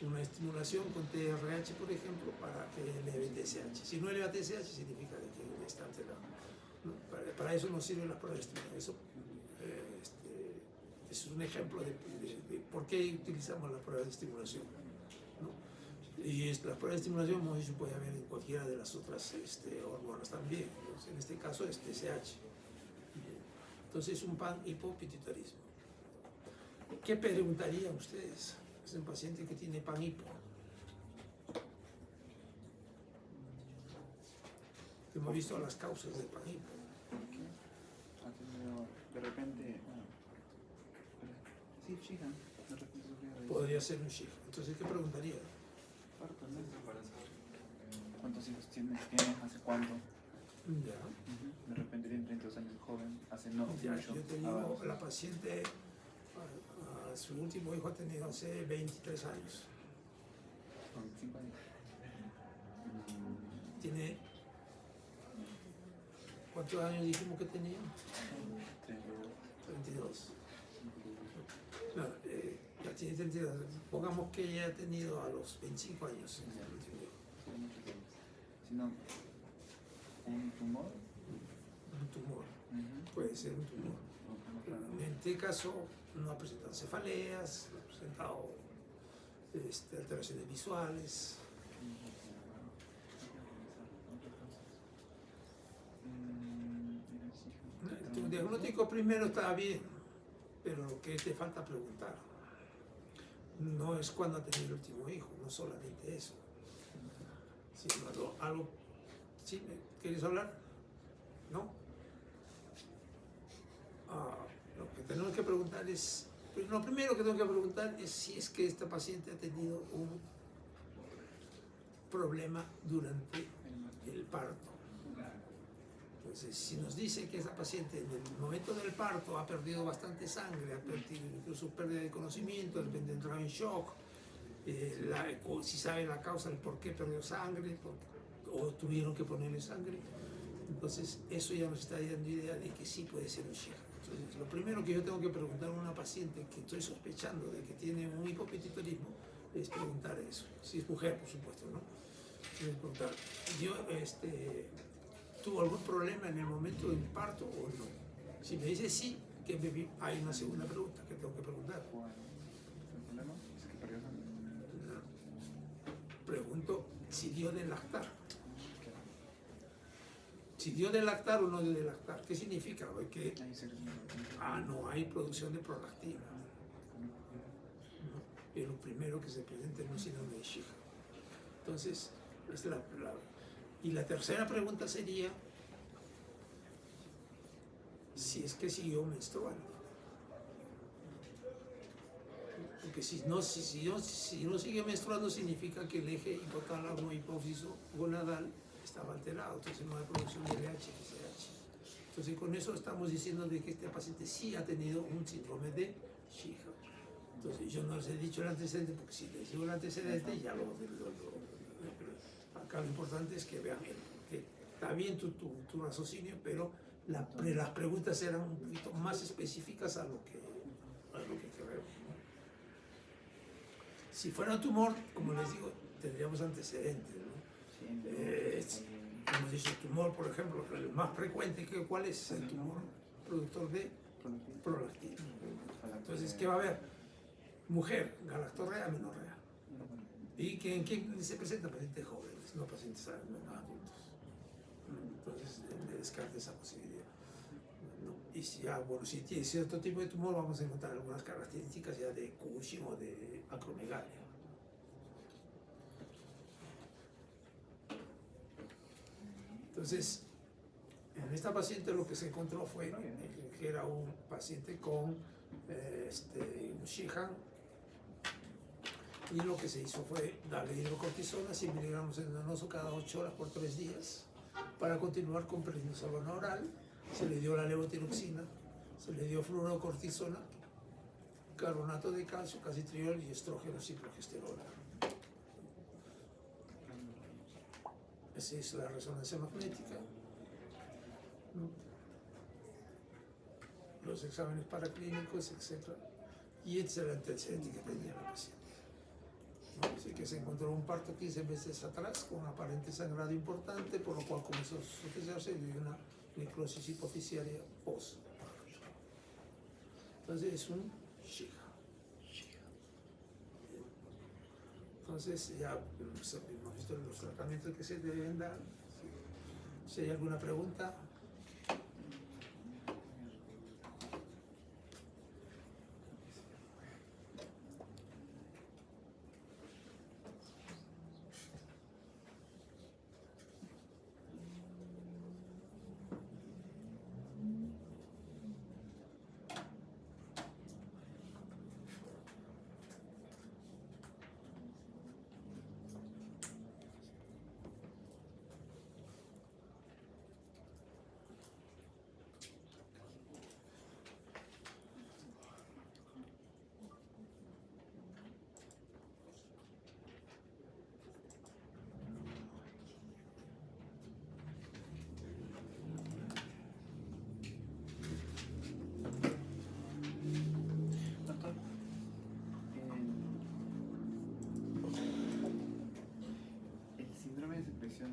Una estimulación con TRH, por ejemplo, para que eleve TSH. Si no eleva TSH, significa que está alterado. ¿No? Para eso nos sirve la prueba de estimulación. Eso es un ejemplo de por qué utilizamos la prueba de estimulación, ¿no? Y la prueba de estimulación, como se puede haber en cualquiera de las otras hormonas también. Entonces, en este caso es TSH. Entonces es un PAN hipopituitarismo. ¿Qué preguntarían ustedes? Es un paciente que tiene PAN hipo. Hemos visto las causas del PAN hipo. Ha tenido de repente, bueno, sí, chica, de repente sufría de Podría ser un SHIF. Entonces, ¿qué preguntaría? parto, ¿no? ¿Cuántos hijos tiene? ¿Hace cuánto? Ya. De repente tiene 32 años, joven, hace no Ya, mucho. yo he tenido la paciente, su último hijo ha tenido hace 23 años. Con 5 años. Tiene, ¿cuántos años dijimos que tenía? 32. No, ya tiene 32. Pongamos que ella ha tenido a los 25 años en el último hijo. Sino un tumor. Un tumor. Puede ser un tumor. En este caso no ha presentado cefaleas, no ha presentado alteraciones visuales. Tu diagnóstico primero está bien, pero lo que te falta preguntar no es cuándo ha tenido el último hijo, no solamente eso, sino algo. ¿Sí? ¿Quieres hablar? ¿No? Lo que tenemos que preguntar es, lo primero que tengo que preguntar es si es que esta paciente ha tenido un problema durante el parto. Entonces, si nos dice que esa paciente en el momento del parto ha perdido bastante sangre, ha perdido incluso pérdida de conocimiento, de repente entró en shock, si sabe la causa del por qué perdió sangre, o tuvieron que ponerle sangre, entonces eso ya nos está dando idea de que sí puede ser un SHIF. Entonces, lo primero que yo tengo que preguntar a una paciente que estoy sospechando de que tiene un hipopituitarismo es preguntar eso. Si es mujer, por supuesto, ¿no? Es preguntar, ¿tuvo algún problema en el momento del parto o no? Si me dice sí, hay una segunda pregunta que tengo que preguntar. ¿El problema? ¿Es que perdió sangre? respecto si dio de lactar. Si dio de lactar o no dio de lactar. ¿Qué significa? Que no hay producción de prolactina. ¿No? Es lo primero que se presenta en un síndrome de Sheehan. Entonces, y la tercera pregunta sería si es que siguió menstruando. Porque si no sigue menstruando significa que el eje hipotálamo hipófiso gonadal estaba alterado, entonces no hay producción de LH, FSH. Entonces con eso estamos diciendo de que este paciente sí ha tenido un síndrome de Sheehan. Entonces yo no les he dicho el antecedente porque si les digo el antecedente ya acá lo importante es que vean que está bien tu raciocinio, pero las preguntas eran un poquito más específicas a lo que queremos. Si fuera un tumor, como les digo, tendríamos antecedentes, ¿no? Hemos dicho tumor, por ejemplo, el más frecuente, ¿cuál es el tumor productor de prolactina? Entonces, ¿qué va a haber? Mujer, galactorrea, amenorrea. ¿Y en quién se presenta? Pacientes jóvenes, no pacientes adultos. Entonces, me descarta esa posibilidad. ¿No? Y si tiene cierto tipo de tumor, vamos a encontrar algunas características ya de Cushing o de acromegalia. Entonces, en esta paciente lo que se encontró fue que era un paciente con un Sheehan, y lo que se hizo fue darle hidrocortisona 100 miligramos endovenoso cada 8 horas por 3 días para continuar con prednisolona oral. Se le dio la levotiroxina, se le dio fluorocortisona, carbonato de calcio, calcitriol y estrógeno ciclogesterona. Esa es la resonancia magnética. Los exámenes paraclínicos, etc. Y este es el antecedente que tenía la paciente. Así que se encontró un parto 15 meses atrás con aparente sangrado importante, por lo cual comenzó a sospecharse de una necrosis hipofisiaria post-parto. Entonces es un Sheehan. Entonces ya hemos visto los tratamientos que se deben dar. Si hay alguna pregunta.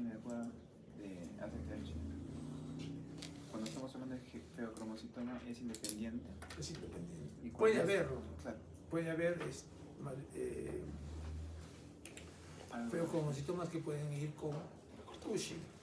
adecuada de ACTH. Cuando estamos hablando de feocromocitoma, ¿es independiente? Es independiente. ¿Y puede haberlo. Claro. Puede haber feocromocitomas que pueden ir con Cushing.